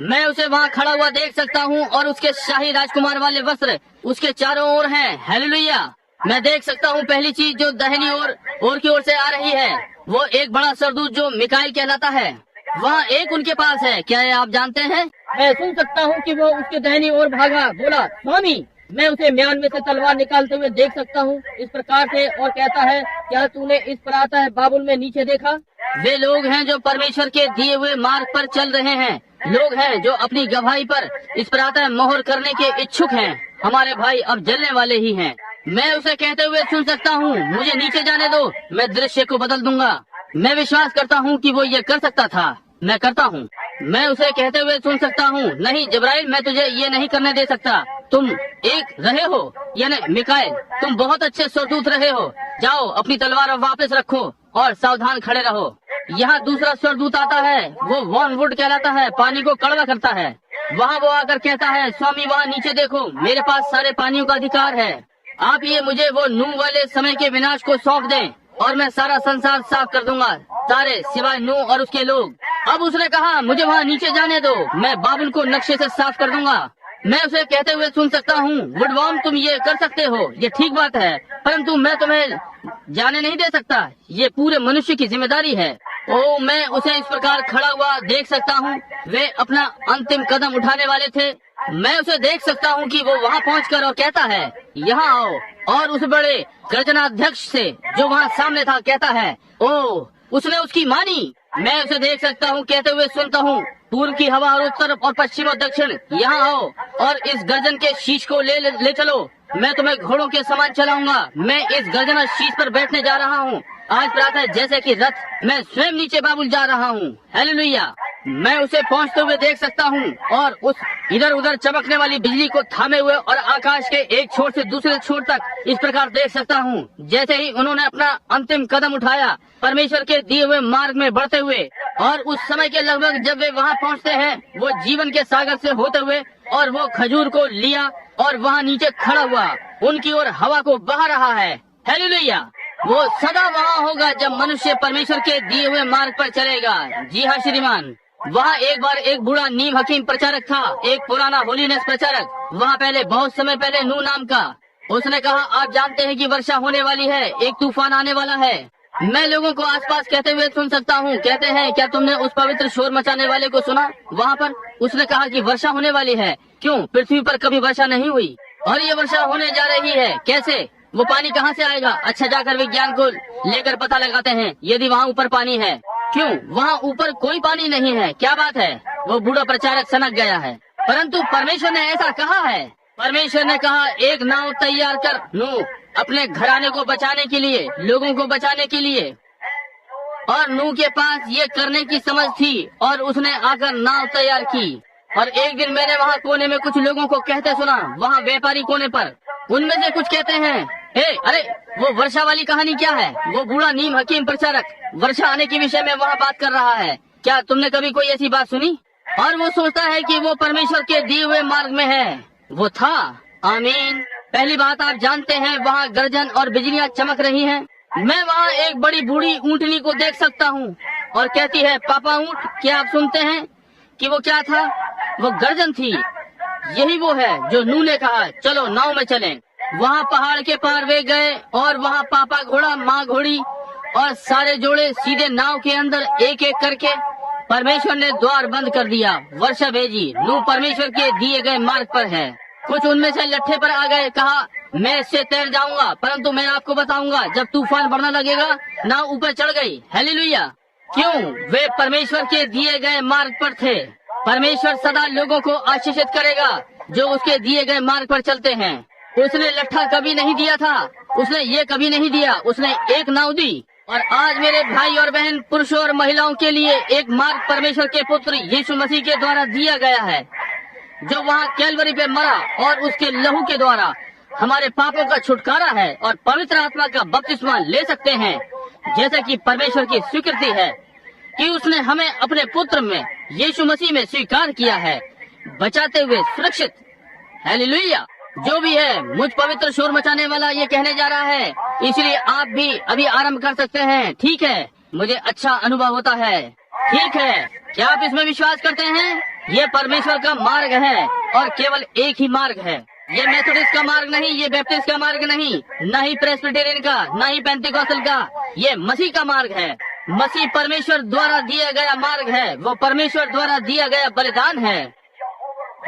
मैं उसे वहाँ खड़ा हुआ देख सकता हूँ और उसके शाही राजकुमार वाले वस्त्र उसके चारों ओर हैं। हालेलुया। मैं देख सकता हूँ पहली चीज जो दाहिनी ओर की ओर से आ रही है, वो एक बड़ा सरदूत जो मिकाइल कहलाता है, वहाँ एक उनके पास है। क्या ये आप जानते हैं? मैं सुन सकता हूँ कि वो उसके दाहिनी ओर भागा, बोला, स्वामी। मैं उसे म्यान में से तलवार निकालते हुए देख सकता हूँ इस प्रकार से, और कहता है, क्या तूने इस पर आता है बाबुल में नीचे देखा? वे लोग हैं जो परमेश्वर के दिए हुए मार्ग पर चल रहे हैं। लोग हैं जो अपनी गवाही पर इस पर आता है मोहर करने के इच्छुक हैं। हमारे भाई अब जलने वाले ही हैं। मैं उसे कहते हुए सुन सकता हूँ, मुझे नीचे जाने दो, मैं दृश्य को बदल दूंगा। मैं विश्वास करता हूँ कि वो ये कर सकता था। मैं करता हूँ। मैं उसे कहते हुए सुन सकता हूँ, नहीं जिब्राइल, मैं तुझे ये नहीं करने दे सकता। तुम एक रहे हो, यानी मिकाइल, तुम बहुत अच्छे स्वरदूत रहे हो। जाओ अपनी तलवार वापस रखो और सावधान खड़े रहो। यहाँ दूसरा स्वरदूत आता है, वो वॉन वुड कहलाता है, पानी को कड़वा करता है। वहाँ वो आकर कहता है, स्वामी वहाँ नीचे देखो, मेरे पास सारे पानियों का अधिकार है। आप ये मुझे वो नूह वाले समय के विनाश को सौंप दें और मैं सारा संसार साफ कर दूंगा, सारे सिवाय नूह और उसके लोग। अब उसने कहा, मुझे वहाँ नीचे जाने दो, मैं बाबुल को नक्शे से साफ कर दूंगा। मैं उसे कहते हुए सुन सकता हूँ, वुडवर्म तुम ये कर सकते हो, ये ठीक बात है, परंतु मैं तुम्हें जाने नहीं दे सकता। ये पूरे मनुष्य की जिम्मेदारी है। ओ, मैं उसे इस प्रकार खड़ा हुआ देख सकता हूँ। वे अपना अंतिम कदम उठाने वाले थे। मैं उसे देख सकता हूँ कि वो वहाँ पहुँचकर और कहता है, यहाँ आओ, और उस बड़े गर्जनाध्यक्ष से जो वहाँ सामने था कहता है, ओ, उसने उसकी मानी। मैं उसे देख सकता हूँ कहते हुए सुनता हूँ, पूर्व की हवा और उत्तर और पश्चिम और दक्षिण, यहाँ आओ और इस गर्जन के शीश को ले चलो। मैं तुम्हें घोड़ों के समान चलाऊंगा। मैं इस गर्जना शीश पर बैठने जा रहा हूँ। आज प्रातः जैसे कि रथ मैं स्वयं नीचे बाबुल जा रहा हूँ। हालेलुया। मैं उसे पहुँचते हुए देख सकता हूँ और उस इधर उधर चमकने वाली बिजली को थामे हुए और आकाश के एक छोर से दूसरे छोर तक इस प्रकार देख सकता हूँ जैसे ही उन्होंने अपना अंतिम कदम उठाया परमेश्वर के दिए हुए मार्ग में बढ़ते हुए। और उस समय के लगभग जब वे वहाँ पहुँचते हैं, वो जीवन के सागर से होते हुए और वो खजूर को लिया और वहाँ नीचे खड़ा हुआ उनकी ओर हवा को बहा रहा है। हालेलुया। वो सदा वहाँ होगा जब मनुष्य परमेश्वर के दिए हुए मार्ग पर चलेगा। जी हाँ श्रीमान। वहाँ एक बार एक बूढ़ा नीम हकीम प्रचारक था, एक पुराना होलीनेस प्रचारक। वहाँ पहले बहुत समय पहले नूह नाम का। उसने कहा, आप जानते हैं कि वर्षा होने वाली है, एक तूफान आने वाला है। मैं लोगों को आसपास कहते हुए सुन सकता हूँ, कहते हैं, क्या तुमने उस पवित्र शोर मचाने वाले को सुना? वहाँ पर उसने कहा कि वर्षा होने वाली है। क्यों? पृथ्वी पर कभी वर्षा नहीं हुई और ये वर्षा होने जा रही है। कैसे? वो पानी कहाँ से आएगा? अच्छा, जाकर विज्ञान को लेकर पता लगाते हैं यदि वहाँ ऊपर पानी है। क्यों? वहाँ ऊपर कोई पानी नहीं है। क्या बात है? वो बूढ़ा प्रचारक सनक गया है। परंतु परमेश्वर ने ऐसा कहा है। परमेश्वर ने कहा, एक नाव तैयार कर नूह, अपने घराने को बचाने के लिए, लोगों को बचाने के लिए। और नूह के पास ये करने की समझ थी और उसने आकर नाव तैयार की। और एक दिन मैंने वहाँ कोने में कुछ लोगों को कहते सुना, वहाँ व्यापारी कोने पर, उनमें से कुछ कहते हैं, अरे वो वर्षा वाली कहानी क्या है? वो बूढ़ा नीम हकीम प्रचारक वर्षा आने के विषय में वहाँ बात कर रहा है। क्या तुमने कभी कोई ऐसी बात सुनी? और वो सोचता है कि वो परमेश्वर के दिए हुए मार्ग में है। वो था। आमीन। पहली बात आप जानते हैं, वहाँ गर्जन और बिजलियाँ चमक रही हैं। मैं वहाँ एक बड़ी बूढ़ी ऊँटनी को देख सकता हूँ और कहती है, पापा ऊँट। क्या आप सुनते हैं कि वो क्या था? वो गर्जन थी। यही वो है जो नूह ने कहा, चलो नाव में चलें। वहाँ पहाड़ के पार वे गए और वहाँ पापा घोड़ा, माँ घोड़ी और सारे जोड़े सीधे नाव के अंदर एक एक करके। परमेश्वर ने द्वार बंद कर दिया, वर्षा भेजी। नूह परमेश्वर के दिए गए मार्ग पर है। कुछ उनमें से लट्ठे पर आ गए, कहा मैं इससे तैर जाऊंगा, परंतु मैं आपको बताऊंगा जब तूफान बढ़ने लगेगा। नाव ऊपर चढ़ गई। हालेलुया। क्यों? वे परमेश्वर के दिए गए मार्ग पर थे। परमेश्वर सदा लोगों को आशीषित करेगा जो उसके दिए गए मार्ग पर चलते हैं। उसने लट्ठा कभी नहीं दिया था, उसने ये कभी नहीं दिया, उसने एक नाव दी। और आज मेरे भाई और बहन, पुरुषों और महिलाओं के लिए एक मार्ग परमेश्वर के पुत्र यीशु मसीह के द्वारा दिया गया है, जो वहाँ कैलवरी पे मरा और उसके लहू के द्वारा हमारे पापों का छुटकारा है और पवित्र आत्मा का बपतिस्मा ले सकते हैं। जैसा कि परमेश्वर की स्वीकृति है कि उसने हमें अपने पुत्र में यीशु मसीह में स्वीकार किया है, बचाते हुए सुरक्षित। हालेलुया। जो भी है, मुझ पवित्र शोर मचाने वाला ये कहने जा रहा है, इसलिए आप भी अभी आरंभ कर सकते हैं। ठीक है, मुझे अच्छा अनुभव होता है। ठीक है, क्या आप इसमें विश्वास करते हैं? ये परमेश्वर का मार्ग है और केवल एक ही मार्ग है। ये मेथोडिस्ट का मार्ग नहीं, ये बैप्टिस्ट का मार्ग नहीं, न ही प्रेस्बिटेरियन का, न ही पेंटिकॉस्टल का। ये मसीह का मार्ग है। मसीह परमेश्वर द्वारा दिया गया मार्ग है। वो परमेश्वर द्वारा दिया गया बलिदान है।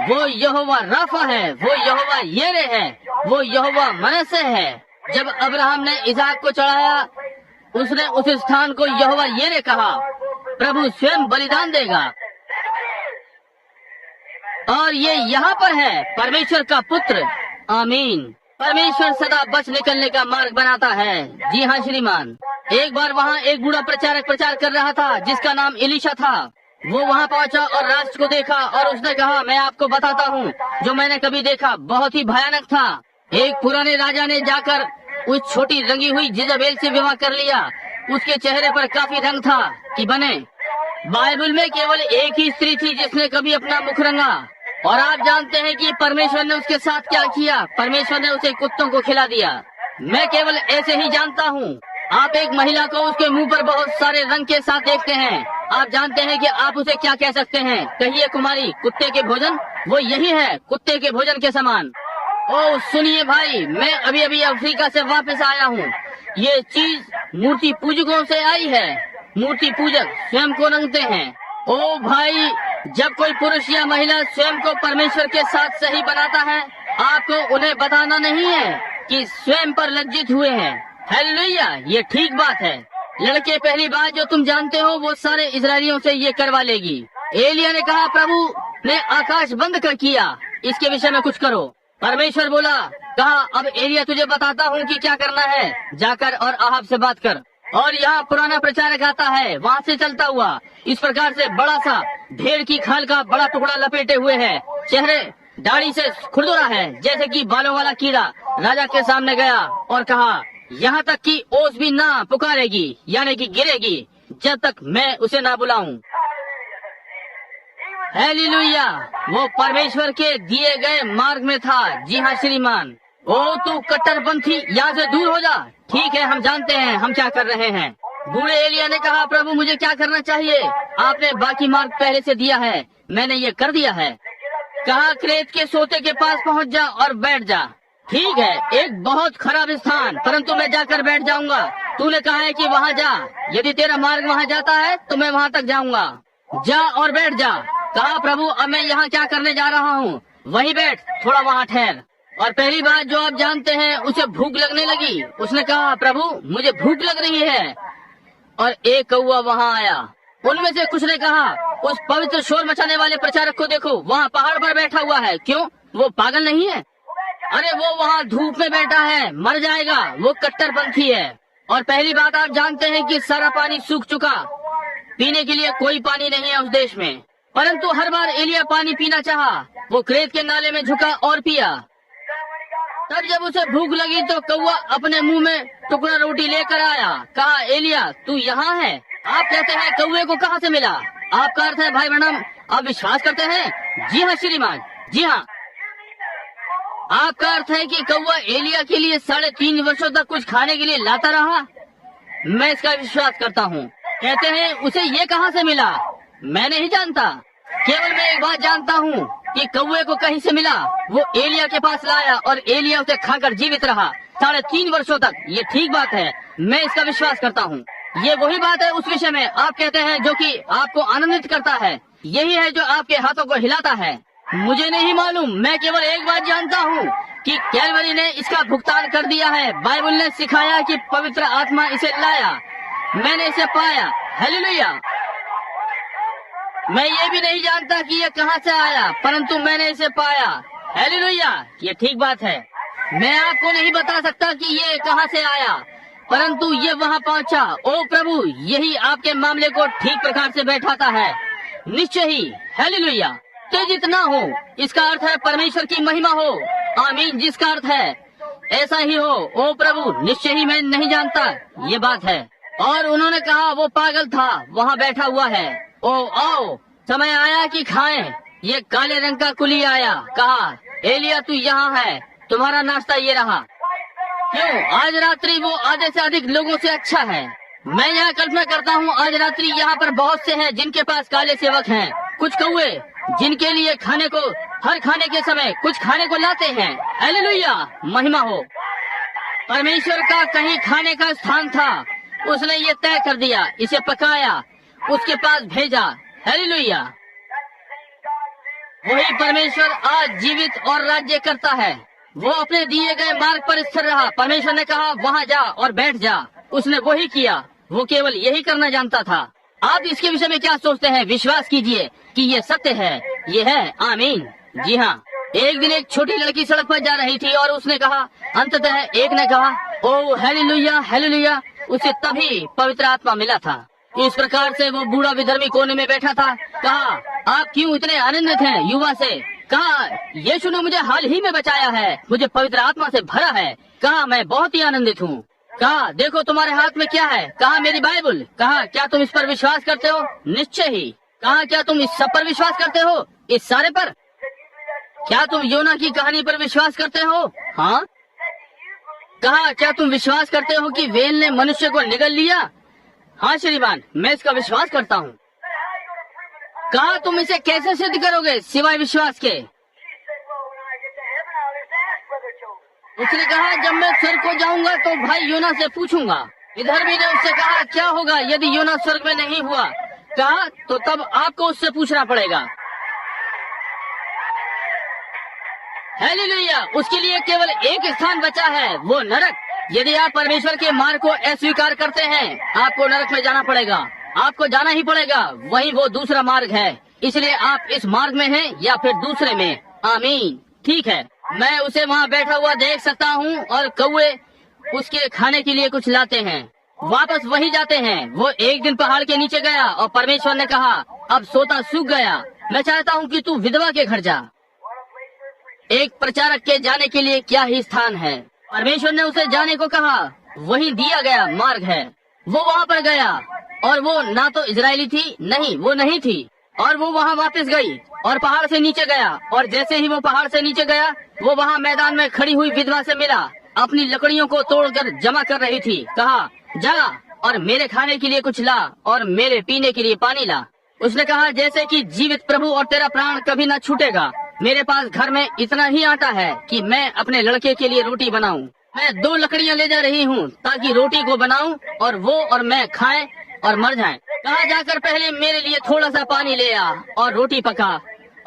वो यहोवा राफा है, वो यहोवा येरे है, वो यहोवा मनसे है। जब अब्राहम ने इसहाक को चढ़ाया, उसने उस स्थान को यहोवा येरे कहा। प्रभु स्वयं बलिदान देगा। और ये यहाँ पर है, परमेश्वर का पुत्र। आमीन। परमेश्वर सदा बच निकलने का मार्ग बनाता है। जी हाँ श्रीमान। एक बार वहाँ एक बूढ़ा प्रचारक प्रचार कर रहा था जिसका नाम एलीशा था। वो वहाँ पहुँचा और राष्ट्र को देखा और उसने कहा, मैं आपको बताता हूँ जो मैंने कभी देखा, बहुत ही भयानक था। एक पुराने राजा ने जाकर उस छोटी रंगी हुई जिजेबेल से विवाह कर लिया। उसके चेहरे पर काफी रंग था कि बने। बाइबल में केवल एक ही स्त्री थी जिसने कभी अपना मुख रंगा। और आप जानते हैं कि परमेश्वर ने उसके साथ क्या किया? परमेश्वर ने उसे कुत्तों को खिला दिया। मैं केवल ऐसे ही जानता हूँ। आप एक महिला को उसके मुंह पर बहुत सारे रंग के साथ देखते हैं, आप जानते हैं कि आप उसे क्या कह सकते हैं? कहिए कुमारी, कुत्ते के भोजन। वो यही है, कुत्ते के भोजन के समान। ओ सुनिए भाई, मैं अभी अभी अफ्रीका से वापस आया हूँ। ये चीज मूर्ति पूजकों से आई है। मूर्ति पूजक स्वयं को रंगते हैं। ओ भाई, जब कोई पुरुष या महिला स्वयं को परमेश्वर के साथ सही बनाता है, आपको उन्हें बताना नहीं है कि स्वयं पर लज्जित हुए हैं। हालेलुया। ये ठीक बात है। लड़के, पहली बात जो तुम जानते हो वो सारे इजरायलियों से ये करवा लेगी। एलिया ने कहा, प्रभु ने आकाश बंद कर किया, इसके विषय में कुछ करो। परमेश्वर बोला, कहा, अब एलिया तुझे बताता हूँ कि क्या करना है, जाकर और अहाब से बात कर। और यहाँ पुराना प्रचारक आता है, वहाँ से चलता हुआ इस प्रकार से बड़ा सा भेड़ की खाल का बड़ा टुकड़ा लपेटे हुए है, चेहरे दाढ़ी से खुरदुरा है जैसे कि बालों वाला कीड़ा। राजा के सामने गया और कहा, यहाँ तक कि ओस भी ना पुकारेगी, यानी कि गिरेगी, जब तक मैं उसे ना बुलाऊं। हालेलुया। वो परमेश्वर के दिए गए मार्ग में था। जी हाँ श्रीमान। ओ तू कट्टरपंथी, यहाँ से दूर हो जा। ठीक है, हम जानते हैं हम क्या कर रहे हैं। बूढ़े एलिया ने कहा, प्रभु मुझे क्या करना चाहिए? आपने बाकी मार्ग पहले से दिया है, मैंने ये कर दिया है। कहा, क्रेत के सोते के पास पहुँच जा और बैठ जा। ठीक है, एक बहुत खराब स्थान, परंतु मैं जाकर बैठ जाऊंगा। तूने कहा है कि वहाँ जा, यदि तेरा मार्ग वहाँ जाता है तो मैं वहाँ तक जाऊंगा। जा और बैठ जा। कहा, प्रभु अब मैं यहाँ क्या करने जा रहा हूँ? वहीं बैठ, थोड़ा वहाँ ठहर। और पहली बात जो आप जानते हैं, उसे भूख लगने लगी। उसने कहा, प्रभु मुझे भूख लग रही है। और एक कौवा वहाँ आया। उनमें से कुछ ने कहा, उस पवित्र शोर मचाने वाले प्रचारक को देखो, वहाँ पहाड़ पर बैठा हुआ है। क्यों? वो पागल नहीं है? अरे वो वहाँ धूप में बैठा है, मर जाएगा। वो कट्टरपंथी है। और पहली बात आप जानते हैं कि सारा पानी सूख चुका, पीने के लिए कोई पानी नहीं है उस देश में। परंतु हर बार एलिया पानी पीना चाहा, वो क्रेत के नाले में झुका और पिया। तब जब उसे भूख लगी तो कौवा अपने मुंह में टुकड़ा रोटी लेकर आया। कहा, एलिया तू यहाँ है? आप कहते हैं कौवे को कहाँ से मिला? आपका अर्थ है भाई ब्रैनम, आप विश्वास करते हैं? जी हाँ श्रीमान, जी हाँ। आपका अर्थ है कि कौवा एलिया के लिए 3.5 वर्षों तक कुछ खाने के लिए लाता रहा? मैं इसका विश्वास करता हूँ। कहते हैं उसे ये कहाँ से मिला? मैं नहीं जानता, केवल मैं एक बात जानता हूँ कि कौवे को कहीं से मिला, वो एलिया के पास लाया और एलिया उसे खाकर जीवित रहा 3.5 वर्षों तक। ये ठीक बात है, मैं इसका विश्वास करता हूँ। ये वही बात है उस विषय में आप कहते हैं जो कि आपको आनंदित करता है, यही है जो आपके हाथों को हिलाता है। मुझे नहीं मालूम, मैं केवल एक बात जानता हूँ कि कैलवरी ने इसका भुगतान कर दिया है। बाइबल ने सिखाया कि पवित्र आत्मा इसे लाया, मैंने इसे पाया। हालेलुया। मैं ये भी नहीं जानता कि ये कहाँ से आया, परंतु मैंने इसे पाया। हालेलुया। ये ठीक बात है, मैं आपको नहीं बता सकता कि ये कहाँ से आया, परंतु ये वहाँ पहुँचा। ओ प्रभु, यही आपके मामले को ठीक प्रकार से बैठाता है, निश्चय ही। हालेलुया। उत्तेजित ना हो, इसका अर्थ है परमेश्वर की महिमा हो। आमीन। जिसका अर्थ है ऐसा ही हो। ओ प्रभु, निश्चय ही मैं नहीं जानता, ये बात है। और उन्होंने कहा वो पागल था, वहाँ बैठा हुआ है। ओ आओ, समय आया कि खाएं। ये काले रंग का कुली आया, कहा एलिया तू यहाँ है, तुम्हारा नाश्ता ये रहा। क्यों? आज रात्रि वो आधे से अधिक लोगों से अच्छा है। मैं यहाँ कल्पना करता हूँ आज रात्रि यहाँ पर बहुत से हैं जिनके पास काले सेवक हैं, कुछ कौवे जिनके लिए खाने को हर खाने के समय कुछ खाने को लाते हैं। हालेलुया। महिमा हो। परमेश्वर का कहीं खाने का स्थान था, उसने ये तय कर दिया, इसे पकाया, उसके पास भेजा। हालेलुया। वही परमेश्वर आज जीवित और राज्य करता है। वो अपने दिए गए मार्ग पर स्थिर रहा। परमेश्वर ने कहा वहाँ जा और बैठ जा, उसने वही किया। वो केवल यही करना जानता था। आप इसके विषय में क्या सोचते हैं? विश्वास कीजिए कि ये सत्य है, ये है। आमीन। जी हाँ। एक दिन एक छोटी लड़की सड़क पर जा रही थी और उसने कहा, अंततः एक ने कहा ओ हालेलुया हालेलुया, उसे तभी पवित्र आत्मा मिला था। इस प्रकार से वो बूढ़ा विधर्मी कोने में बैठा था। कहा आप क्यों इतने आनंदित हैं? युवा से कहा यीशु ने मुझे हाल ही में बचाया है, मुझे पवित्र आत्मा से भरा है। कहा मैं बहुत ही आनंदित हूँ। कहा देखो तुम्हारे हाथ में क्या है? कहा मेरी बाइबल। कहा क्या तुम इस पर विश्वास करते हो? निश्चय ही। कहा क्या तुम इस सब पर विश्वास करते हो? इस सारे पर? क्या तुम योना की कहानी पर विश्वास करते हो? हाँ। कहा क्या तुम विश्वास करते हो कि वेल ने मनुष्य को निगल लिया? हाँ श्रीमान, मैं इसका विश्वास करता हूँ। कहा तुम इसे कैसे सिद्ध करोगे सिवाय विश्वास के? उसने कहा जब मैं स्वर्ग को जाऊंगा तो भाई योना से पूछूंगा। इधर भी ने उससे कहा क्या होगा यदि योना स्वर्ग में नहीं हुआ? कहा तो तब आपको उससे पूछना पड़ेगा। हालेलुया। उसके लिए केवल एक स्थान बचा है, वो नरक। यदि आप परमेश्वर के मार्ग को अस्वीकार करते हैं, आपको नरक में जाना पड़ेगा, आपको जाना ही पड़ेगा। वही वो दूसरा मार्ग है। इसलिए आप इस मार्ग में हैं या फिर दूसरे में। आमीन। ठीक है, मैं उसे वहाँ बैठा हुआ देख सकता हूँ और कौवे उसके खाने के लिए कुछ लाते हैं, वापस वही जाते हैं। वो एक दिन पहाड़ के नीचे गया और परमेश्वर ने कहा अब सोता सूख गया, मैं चाहता हूँ कि तू विधवा के घर जा। एक प्रचारक के जाने के लिए क्या ही स्थान है। परमेश्वर ने उसे जाने को कहा, वही दिया गया मार्ग है। वो वहाँ पर गया और वो ना तो इजरायली थी, नहीं वो नहीं थी, और वो वहाँ वापस गई और पहाड़ से नीचे गया। और जैसे ही वो पहाड़ से नीचे गया, वो वहाँ मैदान में खड़ी हुई विधवा से मिला, अपनी लकड़ियों को तोड़कर जमा कर रही थी। कहा जा और मेरे खाने के लिए कुछ ला और मेरे पीने के लिए पानी ला। उसने कहा जैसे कि जीवित प्रभु और तेरा प्राण कभी न छूटेगा, मेरे पास घर में इतना ही आटा है कि मैं अपने लड़के के लिए रोटी बनाऊं। मैं 2 लकड़ियां ले जा रही हूँ ताकि रोटी को बनाऊं और वो और मैं खाएं और मर जाएं। कहा जाकर पहले मेरे लिए थोड़ा सा पानी ले आ और रोटी पका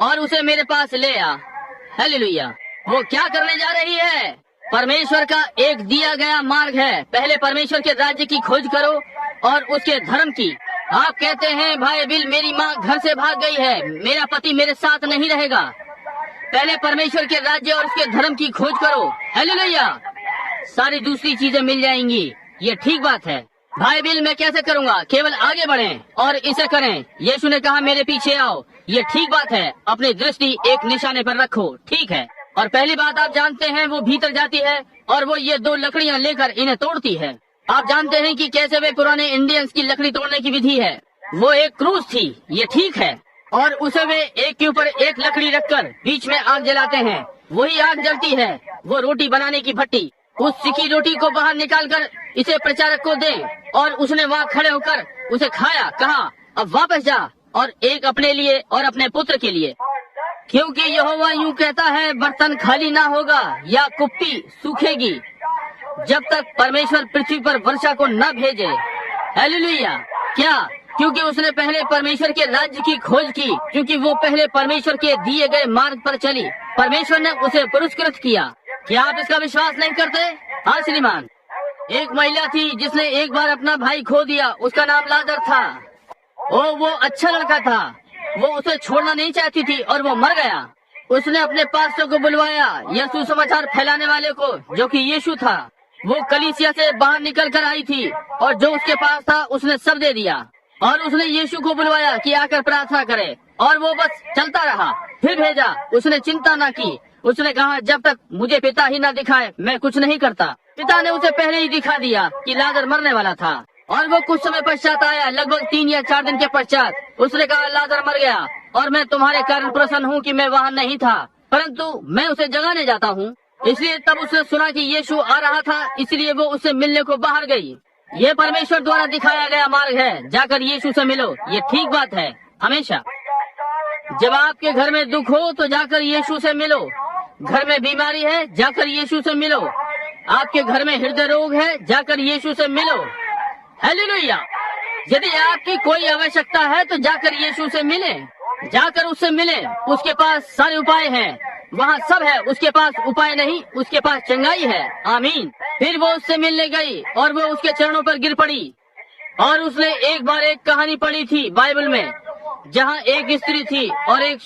और उसे मेरे पास ले आ। हालेलुया। वो क्या करने जा रही है? परमेश्वर का एक दिया गया मार्ग है। पहले परमेश्वर के राज्य की खोज करो और उसके धर्म की। आप कहते हैं भाई बिल मेरी माँ घर से भाग गई है, मेरा पति मेरे साथ नहीं रहेगा। पहले परमेश्वर के राज्य और उसके धर्म की खोज करो। हालेलुया। सारी दूसरी चीजें मिल जाएंगी। ये ठीक बात है। भाई बिल मैं कैसे करूँगा? केवल आगे बढ़ें और इसे करें। यीशु ने कहा मेरे पीछे आओ। ये ठीक बात है। अपनी दृष्टि एक निशाने पर रखो। ठीक है। और पहली बात आप जानते हैं वो भीतर जाती है और वो ये 2 लकड़ियां लेकर इन्हें तोड़ती है। आप जानते हैं कि कैसे वे पुराने इंडियंस की लकड़ी तोड़ने की विधि है। वो एक क्रूस थी, ये ठीक है। और उसे वे एक के ऊपर एक लकड़ी रखकर बीच में आग जलाते हैं, वही आग जलती है। वो रोटी बनाने की भट्टी, उस सिकी रोटी को बाहर निकालकर इसे प्रचारक को दे। और उसने वहाँ खड़े होकर उसे खाया, कहा अब वापस जा और एक अपने लिए और अपने पुत्र के लिए, क्योंकि यहोवा यूं कहता है, बर्तन खाली ना होगा या कुप्पी सूखेगी जब तक परमेश्वर पृथ्वी पर वर्षा को न भेजे। हालेलुया। क्या? क्योंकि उसने पहले परमेश्वर के राज्य की खोज की, क्योंकि वो पहले परमेश्वर के दिए गए मार्ग पर चली। परमेश्वर ने उसे पुरस्कृत किया। क्या आप इसका विश्वास नहीं करते? हाँ श्रीमान। एक महिला थी जिसने एक बार अपना भाई खो दिया, उसका नाम लाजर था। वो अच्छा लड़का था, वो उसे छोड़ना नहीं चाहती थी और वो मर गया। उसने अपने पास्टर को बुलवाया, यह सुसमाचार फैलाने वाले को, जो कि यीशु था। वो कलीसिया से बाहर निकल कर आई थी और जो उसके पास था उसने सब दे दिया। और उसने यीशु को बुलवाया कि आकर प्रार्थना करे, और वो बस चलता रहा। फिर भेजा, उसने चिंता न की। उसने कहा जब तक मुझे पिता ही न दिखाए मैं कुछ नहीं करता। पिता ने उसे पहले ही दिखा दिया कि लाजर मरने वाला था। और वो कुछ समय पश्चात आया, लगभग 3 या 4 दिन के पश्चात। उसने कहा लाजर मर गया और मैं तुम्हारे कारण प्रसन्न हूँ कि मैं वहाँ नहीं था, परंतु मैं उसे जगाने जाता हूँ। इसलिए तब उसने सुना कि यीशु आ रहा था, इसलिए वो उससे मिलने को बाहर गई। ये परमेश्वर द्वारा दिखाया गया मार्ग है, जाकर यीशु से मिलो। ये ठीक बात है। हमेशा जब आपके घर में दुख हो तो जाकर यीशु से मिलो। घर में बीमारी है, जाकर यीशु से मिलो। आपके घर में हृदय रोग है, जाकर यीशु से मिलो। हालेलुया। यदि आपकी कोई आवश्यकता है तो जाकर यीशु से मिले, जाकर उससे मिले। उसके पास सारे उपाय हैं, वहाँ सब है। उसके पास उपाय नहीं, उसके पास चंगाई है। आमीन। फिर वो उससे मिलने गई और वो उसके चरणों पर गिर पड़ी। और उसने एक बार एक कहानी पढ़ी थी बाइबल में, जहाँ एक स्त्री थी और एक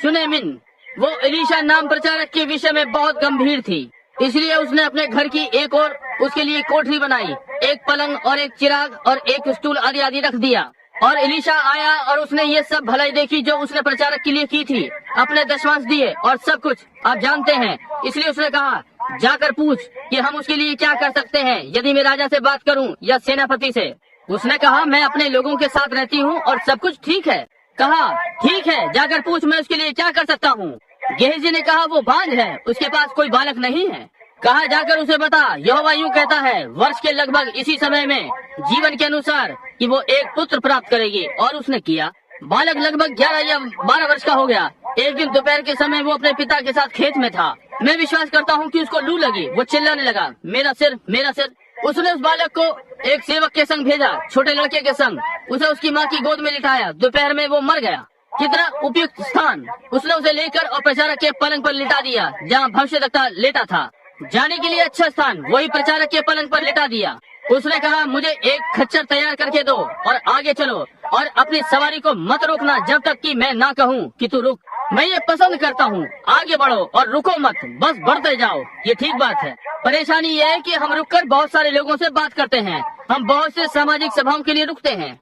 सुनेमिन। वो एलीशा नाम प्रचारक के विषय में बहुत गंभीर थी, इसलिए उसने अपने घर की एक और उसके लिए कोठरी बनाई, एक पलंग और एक चिराग और एक स्टूल आदि आदि रख दिया। और एलीशा आया और उसने ये सब भलाई देखी जो उसने प्रचारक के लिए की थी। अपने दशमांश दिए और सब कुछ आप जानते हैं। इसलिए उसने कहा जाकर पूछ कि हम उसके लिए क्या कर सकते हैं, यदि मैं राजा से बात करूं या सेनापति से। उसने कहा मैं अपने लोगों के साथ रहती हूं और सब कुछ ठीक है। कहा ठीक है, जाकर पूछ मैं उसके लिए क्या कर सकता हूं। गेहजी ने कहा वो बांझ है, उसके पास कोई बालक नहीं है। कहा जाकर उसे बता, यहोवा यूं कहता है, वर्ष के लगभग इसी समय में जीवन के अनुसार कि वो एक पुत्र प्राप्त करेगी। और उसने किया। बालक लगभग 11 या 12 वर्ष का हो गया। एक दिन दोपहर के समय वो अपने पिता के साथ खेत में था। मैं विश्वास करता हूँ कि उसको लू लगी। वो चिल्लाने लगा, मेरा सिर, मेरा सिर। उसने उस बालक को एक सेवक के संग भेजा, छोटे लड़के के संग। उसे उसकी माँ की गोद में लिटाया। दोपहर में वो मर गया। कितना उपयुक्त स्थान। उसने उसे लेकर और प्रचारक के पलंग पर लिटा दिया, जहाँ भविष्यद्वक्ता लेटा था। जाने के लिए अच्छा स्थान, वही प्रचारक के पलंग पर लिटा दिया। उसने कहा मुझे एक खच्चर तैयार करके दो और आगे चलो, और अपनी सवारी को मत रोकना जब तक कि मैं ना कहूँ कि तू रुक। मैं ये पसंद करता हूँ, आगे बढ़ो और रुको मत, बस बढ़ते जाओ। ये ठीक बात है। परेशानी ये है कि हम रुककर बहुत सारे लोगों से बात करते हैं। हम बहुत से सामाजिक सभाओं के लिए रुकते हैं।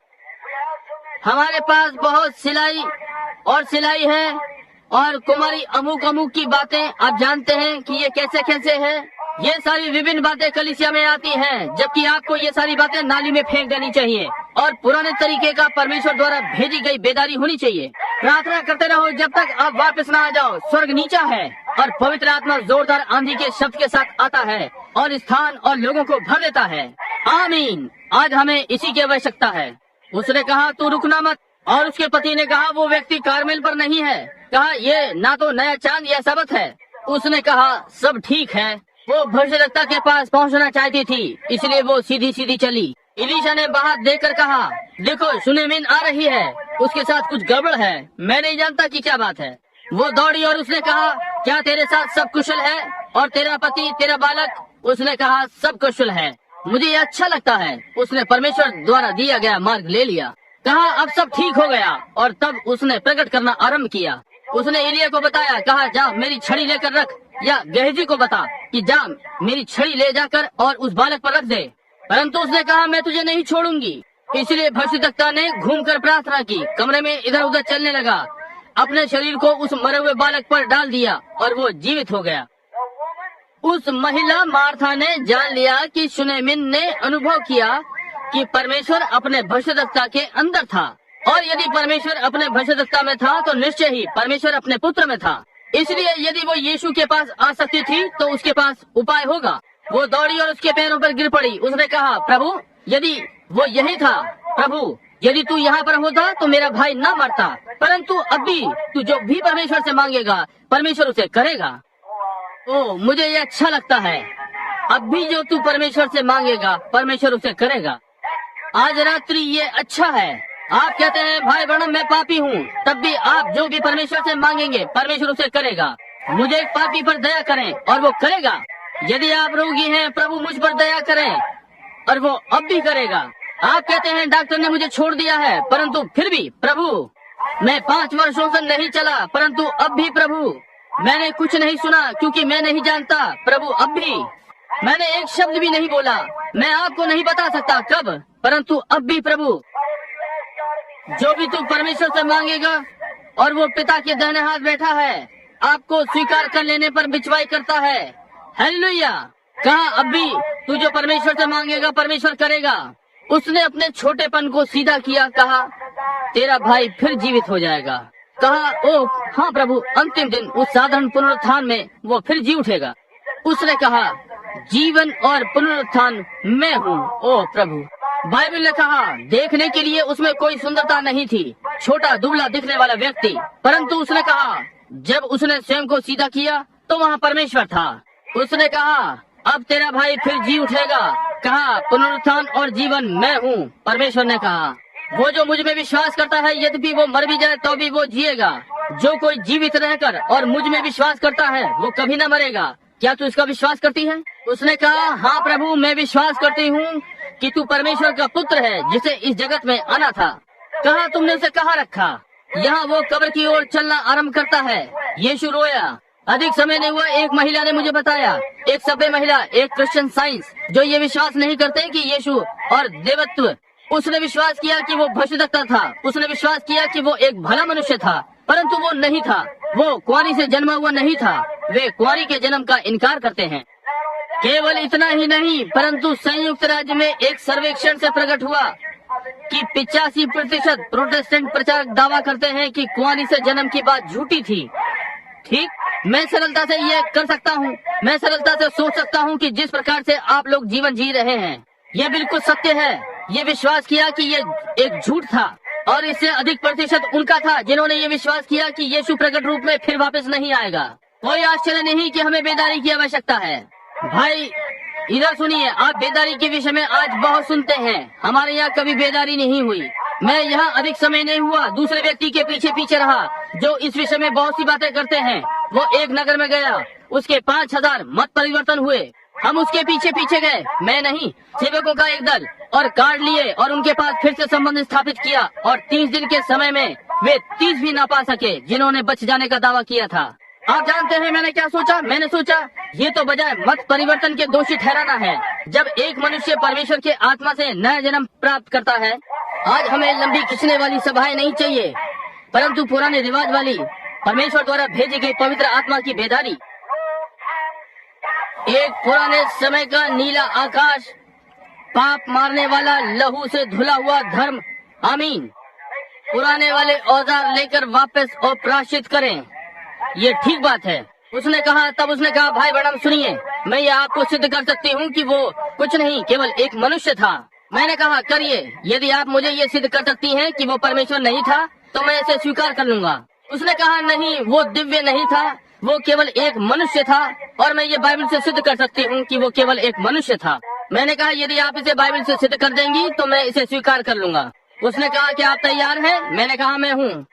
हमारे पास बहुत सिलाई है और कुमारी अमुक अमुक की बातें आप जानते हैं कि ये कैसे कैसे है। ये सारी विभिन्न बातें कलीसिया में आती हैं, जबकि आपको ये सारी बातें नाली में फेंक देनी चाहिए और पुराने तरीके का परमेश्वर द्वारा भेजी गई बेदारी होनी चाहिए। प्रार्थना करते रहो जब तक आप वापस न आ जाओ। स्वर्ग नीचा है और पवित्र आत्मा जोरदार आंधी के शब्द के साथ आता है और स्थान और लोगों को भर देता है। आमीन। आज हमें इसी की आवश्यकता है। उसने कहा तू रुकना मत। और उसके पति ने कहा वो व्यक्ति कारमेल पर नहीं है। कहा ये ना तो नया चांद या सबत है। उसने कहा सब ठीक है। वो भविष्यद्वक्ता के पास पहुंचना चाहती थी, इसलिए वो सीधी सीधी चली। एलीशा ने बाहर देखकर कहा देखो सुनेमिन आ रही है, उसके साथ कुछ गड़बड़ है, मैं नहीं जानता कि क्या बात है। वो दौड़ी और उसने कहा क्या तेरे साथ सब कुशल है और तेरा पति, तेरा बालक? उसने कहा सब कुशल है। मुझे ये अच्छा लगता है। उसने परमेश्वर द्वारा दिया गया मार्ग ले लिया। कहा अब सब ठीक हो गया। और तब उसने प्रकट करना आरंभ किया। उसने एलिया को बताया, कहा जा मेरी छड़ी लेकर रख, या गेहजी को बता कि जा मेरी छड़ी ले जाकर और उस बालक पर रख दे। परंतु उसने कहा मैं तुझे नहीं छोड़ूंगी। इसलिए भविष्यद्वक्ता ने घूमकर प्रार्थना की, कमरे में इधर उधर चलने लगा, अपने शरीर को उस मरे हुए बालक पर डाल दिया और वो जीवित हो गया। उस महिला मार्था ने जान लिया कि सुनेमिन ने अनुभव किया कि परमेश्वर अपने भविष्यद्वक्ता के अंदर था। और यदि परमेश्वर अपने भविष्यद्वक्ता में था तो निश्चय ही परमेश्वर अपने पुत्र में था। इसलिए यदि वो यीशु के पास आ सकती थी तो उसके पास उपाय होगा। वो दौड़ी और उसके पैरों पर गिर पड़ी। उसने कहा, प्रभु यदि वो यही था, प्रभु यदि तू यहाँ पर होता तो मेरा भाई ना मरता, परंतु अभी तू जो भी परमेश्वर से मांगेगा परमेश्वर उसे करेगा। ओ मुझे ये अच्छा लगता है, अब भी जो तू परमेश्वर से मांगेगा परमेश्वर उसे करेगा। आज रात्रि ये अच्छा है। आप कहते हैं भाई ब्रैनम मैं पापी हूँ, तब भी आप जो भी परमेश्वर से मांगेंगे परमेश्वर उसे करेगा। मुझे एक पापी पर दया करें और वो करेगा। यदि आप रोगी हैं, प्रभु मुझ पर दया करें और वो अब भी करेगा। आप कहते हैं डॉक्टर ने मुझे छोड़ दिया है, परंतु फिर भी प्रभु मैं 5 वर्षों से नहीं चला, परंतु अब भी प्रभु मैंने कुछ नहीं सुना क्योंकि मैं नहीं जानता, प्रभु अब भी मैंने एक शब्द भी नहीं बोला। मैं आपको नहीं बता सकता कब, परंतु अब भी प्रभु जो भी तू परमेश्वर से मांगेगा और वो पिता के दाहिने हाथ बैठा है, आपको स्वीकार कर लेने पर बिचवाई करता है। हालेलुया। कहा अब भी तू जो परमेश्वर से मांगेगा परमेश्वर करेगा। उसने अपने छोटेपन को सीधा किया, कहा तेरा भाई फिर जीवित हो जाएगा। कहा ओ हाँ प्रभु, अंतिम दिन उस साधारण पुनरुत्थान में वो फिर जी उठेगा। उसने कहा जीवन और पुनरुत्थान मैं हूँ। ओ प्रभु, बाइबल ने कहा देखने के लिए उसमें कोई सुंदरता नहीं थी, छोटा दुबला दिखने वाला व्यक्ति, परंतु उसने कहा जब उसने स्वयं को सीधा किया तो वहाँ परमेश्वर था। उसने कहा अब तेरा भाई फिर जी उठेगा। कहा पुनरुत्थान और जीवन मैं हूँ। परमेश्वर ने कहा वो जो मुझ में विश्वास करता है यद्यपि वो मर भी जाए तो भी वो जिएगा। जो कोई जीवित रहकर और मुझ में विश्वास करता है वो कभी न मरेगा। क्या तू इसका विश्वास करती है? उसने कहा हाँ प्रभु, मैं विश्वास करती हूँ कि तू परमेश्वर का पुत्र है जिसे इस जगत में आना था। कहा तुमने उसे कहाँ रखा? यहाँ वो कब्र की ओर चलना आरंभ करता है। यीशु रोया। अधिक समय नहीं हुआ, एक महिला ने मुझे बताया, एक सभ्य महिला, एक क्रिश्चियन साइंस जो ये विश्वास नहीं करते कि यीशु और देवत्व, उसने विश्वास किया कि वो भविष्यद्वक्ता था। उसने विश्वास किया कि वो एक भला मनुष्य था, परंतु वो नहीं था। वो कुंवारी से जन्मा हुआ नहीं था। वे कुंवारी के जन्म का इनकार करते हैं। केवल इतना ही नहीं, परंतु संयुक्त राज्य में एक सर्वेक्षण से प्रकट हुआ कि 85% प्रोटेस्टेंट प्रचारक दावा करते हैं कि कुंवारी से जन्म की बात झूठी थी। ठीक, मैं सरलता से ये कर सकता हूँ। मैं सरलता से सोच सकता हूँ कि जिस प्रकार से आप लोग जीवन जी रहे हैं ये बिल्कुल सत्य है। ये विश्वास किया कि ये एक झूठ था, और इससे अधिक प्रतिशत उनका था जिन्होंने ये विश्वास किया कि यीशु प्रकट रूप में फिर वापस नहीं आएगा। कोई आश्चर्य नहीं कि हमें बेदारी की आवश्यकता है। भाई इधर सुनिए, आप बेदारी के विषय में आज बहुत सुनते हैं। हमारे यहाँ कभी बेदारी नहीं हुई। मैं यहाँ अधिक समय नहीं हुआ, दूसरे व्यक्ति के पीछे पीछे रहा जो इस विषय में बहुत सी बातें करते हैं। वो एक नगर में गया, उसके 5000 मत परिवर्तन हुए। हम उसके पीछे पीछे गए, मैं नहीं, सेवकों का एक दल, और कार्ड लिए और उनके पास फिर से संबंध स्थापित किया। और 30 दिन के समय में वे 30 भी ना पा सके जिन्होंने बच जाने का दावा किया था। आप जानते हैं मैंने क्या सोचा? मैंने सोचा ये तो बजाय मत परिवर्तन के दोषी ठहराना है। जब एक मनुष्य परमेश्वर के आत्मा से नया जन्म प्राप्त करता है। आज हमें लंबी खींचने वाली सभाएं नहीं चाहिए, परंतु पुराने रिवाज वाली परमेश्वर द्वारा भेजी गई पवित्र आत्मा की बेदारी। एक पुराने समय का नीला आकाश, पाप मारने वाला लहू से धुला हुआ धर्म। आमीन। पुराने वाले औजार लेकर वापस और प्रायश्चित करें। ये ठीक बात है। उसने कहा, तब उसने कहा भाई ब्रैनम सुनिए, मैं ये आपको सिद्ध कर सकती हूँ कि वो कुछ नहीं केवल एक मनुष्य था। मैंने कहा करिए, यदि आप मुझे ये सिद्ध कर सकती हैं कि वो परमेश्वर नहीं था तो मैं इसे स्वीकार कर लूंगा। उसने कहा नहीं, वो दिव्य नहीं था, वो केवल एक मनुष्य था, और मैं ये बाइबल से सिद्ध कर सकती हूँ कि वो केवल एक मनुष्य था। मैंने कहा यदि आप इसे बाइबल से सिद्ध कर देंगी तो मैं इसे स्वीकार कर लूंगा। उसने कहा कि आप तैयार हैं? मैंने कहा मैं हूँ।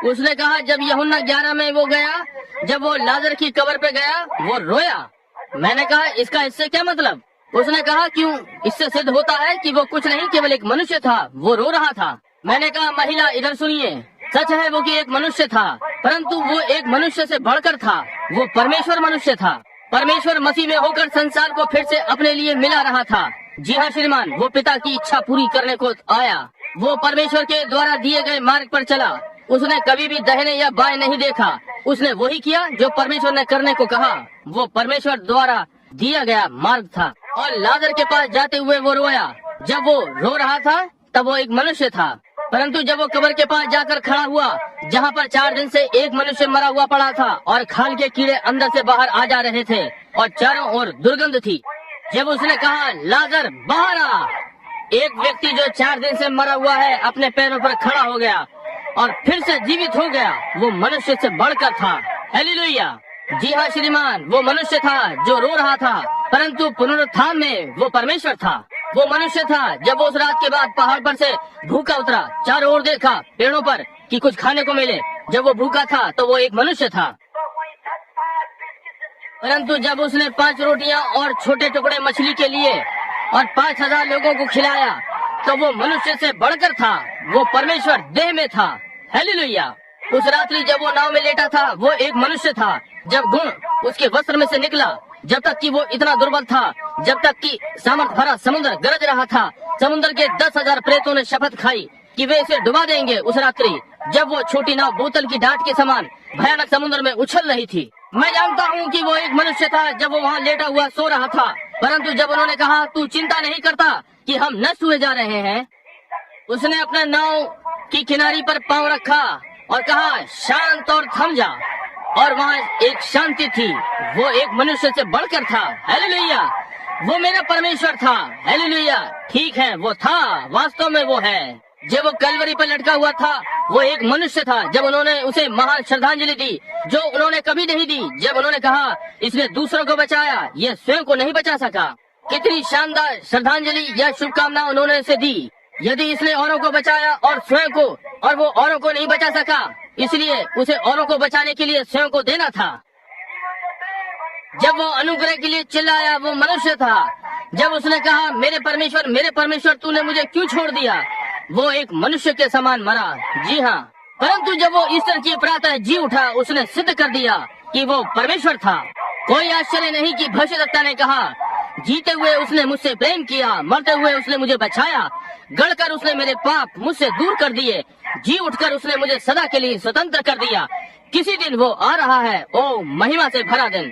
उसने कहा जब यूहन्ना 11 में वो गया, जब वो लाजर की कब्र पे गया, वो रोया। मैंने कहा इसका इससे क्या मतलब? उसने कहा क्यों? इससे सिद्ध होता है कि वो कुछ नहीं केवल एक मनुष्य था, वो रो रहा था। मैंने कहा महिला इधर सुनिए, सच है वो कि एक मनुष्य था, परंतु वो एक मनुष्य से बढ़कर था। वो परमेश्वर मनुष्य था। परमेश्वर मसीह में होकर संसार को फिर से अपने लिए मिला रहा था। जी हाँ श्रीमान, वो पिता की इच्छा पूरी करने को आया। वो परमेश्वर के द्वारा दिए गए मार्ग पर चला। उसने कभी भी दाहिने या बाएं नहीं देखा। उसने वही किया जो परमेश्वर ने करने को कहा। वो परमेश्वर द्वारा दिया गया मार्ग था। और लाजर के पास जाते हुए वो रोया। जब वो रो रहा था तब वो एक मनुष्य था। परंतु जब वो कब्र के पास जाकर खड़ा हुआ, जहाँ पर 4 दिन से एक मनुष्य मरा हुआ पड़ा था और खाल के कीड़े अंदर से बाहर आ जा रहे थे और चारों ओर दुर्गंध थी, जब उसने कहा लाजर बाहर आ, एक व्यक्ति जो 4 दिन से मरा हुआ है अपने पैरों पर खड़ा हो गया और फिर से जीवित हो गया। वो मनुष्य से बढ़कर था। हालेलुया। जी हाँ श्रीमान, वो मनुष्य था जो रो रहा था, परंतु पुनरुत्थान में वो परमेश्वर था। वो मनुष्य था जब उस रात के बाद पहाड़ पर से भूखा उतरा, चारों ओर देखा पेड़ों पर कि कुछ खाने को मिले। जब वो भूखा था तो वो एक मनुष्य था, परंतु जब उसने 5 रोटियां और छोटे टुकड़े मछली के लिए और 5000 लोगों को खिलाया तो वो मनुष्य से बढ़कर था। वो परमेश्वर देह में था। हालेलुया। उस रात्रि जब वो नाव में लेटा था वो एक मनुष्य था। जब गुण उसके वस्त्र में से निकला, जब तक कि वो इतना दुर्बल था, जब तक कि सामर्थ भरा समुद्र गरज रहा था, समुद्र के 10,000 प्रेतों ने शपथ खाई कि वे इसे डुबा देंगे। उस रात्रि जब वो छोटी नाव बोतल की डांट के समान भयानक समुद्र में उछल रही थी, मैं जानता हूँ कि वो एक मनुष्य था जब वो वहाँ लेटा हुआ सो रहा था। परंतु जब उन्होंने कहा तू चिंता नहीं करता कि हम नष्ट हुए जा रहे हैं, उसने अपने नाव की किनारी पर पांव रखा और कहा शांत और थम जा, और वहाँ एक शांति थी। वो एक मनुष्य से बढ़कर था। हालेलुया। वो मेरा परमेश्वर था। हालेलुया। ठीक है, वो था, वास्तव में वो है। जब वो कलवरी पर लटका हुआ था वो एक मनुष्य था। जब उन्होंने उसे महान श्रद्धांजलि दी जो उन्होंने कभी नहीं दी, जब उन्होंने कहा इसने दूसरों को बचाया, ये स्वयं को नहीं बचा सका। कितनी शानदार श्रद्धांजलि या शुभकामना उन्होंने इसे दी। यदि इसने औरों को बचाया और स्वयं को, और वो औरों को नहीं बचा सका, इसलिए उसे औरों को बचाने के लिए स्वयं को देना था। जब वो अनुग्रह के लिए चिल्लाया वो मनुष्य था। जब उसने कहा मेरे परमेश्वर तूने मुझे क्यों छोड़ दिया, वो एक मनुष्य के समान मरा। जी हाँ, परंतु जब वो ईस्टर की प्रातः जी उठा, उसने सिद्ध कर दिया कि वो परमेश्वर था। कोई आश्चर्य नहीं कि भविष्यद्वक्ता ने कहा जीते हुए उसने मुझसे प्रेम किया, मरते हुए उसने मुझे बचाया, गड़कर उसने मेरे पाप मुझसे दूर कर दिए, जी उठकर उसने मुझे सदा के लिए स्वतंत्र कर दिया। किसी दिन वो आ रहा है, ओ महिमा से भरा दिन।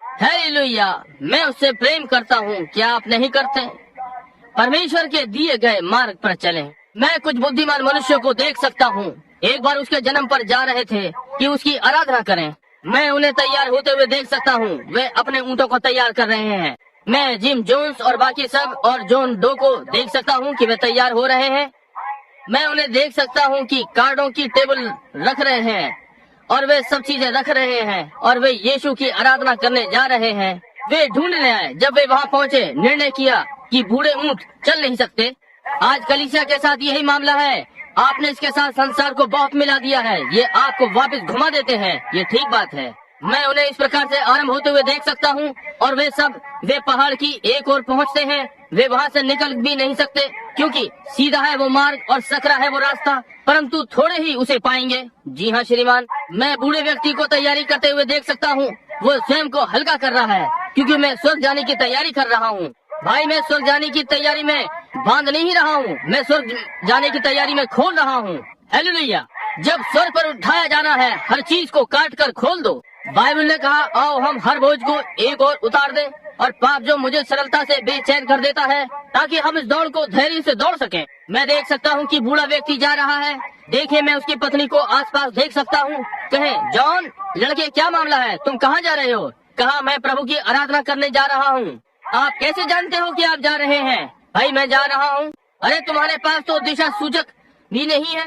हालेलुया। मैं उससे प्रेम करता हूँ, क्या आप नहीं करते? परमेश्वर के दिए गए मार्ग पर चलें। मैं कुछ बुद्धिमान मनुष्यों को देख सकता हूँ, एक बार उसके जन्म पर जा रहे थे कि उसकी आराधना करें। मैं उन्हें तैयार होते हुए देख सकता हूँ, वे अपने ऊँटों को तैयार कर रहे हैं। मैं जिम जोन्स और बाकी सब और जॉन डो को देख सकता हूँ कि वे तैयार हो रहे हैं। मैं उन्हें देख सकता हूँ कि कार्डों की टेबल रख रहे हैं और वे सब चीजें रख रहे हैं और वे यीशु की आराधना करने जा रहे हैं। वे ढूंढने आए। जब वे वहाँ पहुँचे, निर्णय किया कि बूढ़े ऊँट चल नहीं सकते। आज कलीसिया के साथ यही मामला है। आपने इसके साथ संसार को बहुत मिला दिया है, ये आपको वापस घुमा देते हैं। ये ठीक बात है। मैं उन्हें इस प्रकार से आरंभ होते हुए देख सकता हूँ और वे पहाड़ की एक ओर पहुँचते हैं। वे वहाँ से निकल भी नहीं सकते क्योंकि सीधा है वो मार्ग और सकरा है वो रास्ता, परंतु थोड़े ही उसे पाएंगे। जी हाँ श्रीमान, मैं बूढ़े व्यक्ति को तैयारी करते हुए देख सकता हूँ। वो स्वयं को हल्का कर रहा है क्योंकि मैं स्वर्ग जाने की तैयारी कर रहा हूँ। भाई, मैं स्वर्ग जाने की तैयारी में बांध नहीं रहा हूँ, मैं स्वर्ग जाने की तैयारी में खोल रहा हूँ। हालेलुया। जब स्वर्ग पर उठाया जाना है, हर चीज को काट कर खोल दो। बाइबल ने कहा आओ हम हर बोझ को एक और उतार दें और पाप जो मुझे सरलता से बेचैन कर देता है, ताकि हम इस दौड़ को धैर्य से दौड़ सकें। मैं देख सकता हूँ कि बूढ़ा व्यक्ति जा रहा है। देखिए, मैं उसकी पत्नी को आसपास देख सकता हूँ। कहे जॉन लड़के, क्या मामला है, तुम कहाँ जा रहे हो? कहा मैं प्रभु की आराधना करने जा रहा हूँ। आप कैसे जानते हो कि आप जा रहे हैं? भाई, मैं जा रहा हूँ। अरे तुम्हारे पास तो दिशा सूचक भी नहीं है,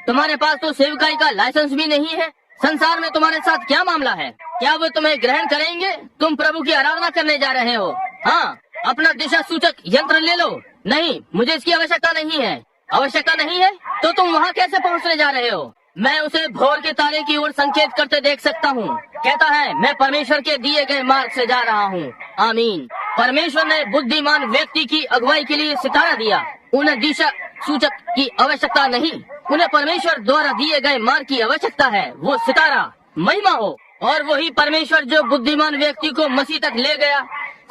तुम्हारे पास तो सेवकाई का लाइसेंस भी नहीं है। संसार में तुम्हारे साथ क्या मामला है? क्या वो तुम्हें ग्रहण करेंगे? तुम प्रभु की आराधना करने जा रहे हो। हाँ, अपना दिशा सूचक यंत्र ले लो। नहीं, मुझे इसकी आवश्यकता नहीं है। आवश्यकता नहीं है तो तुम वहाँ कैसे पहुँचने जा रहे हो? मैं उसे भोर के तारे की ओर संकेत करते देख सकता हूँ। कहता है मैं परमेश्वर के दिए गए मार्ग से जा रहा हूँ। आमीन। परमेश्वर ने बुद्धिमान व्यक्ति की अगुवाई के लिए सितारा दिया। उन्हें दिशा सूचक की आवश्यकता नहीं, उन्हें परमेश्वर द्वारा दिए गए मार्ग की आवश्यकता है। वो सितारा महिमा हो। और वही परमेश्वर जो बुद्धिमान व्यक्ति को मसीह तक ले गया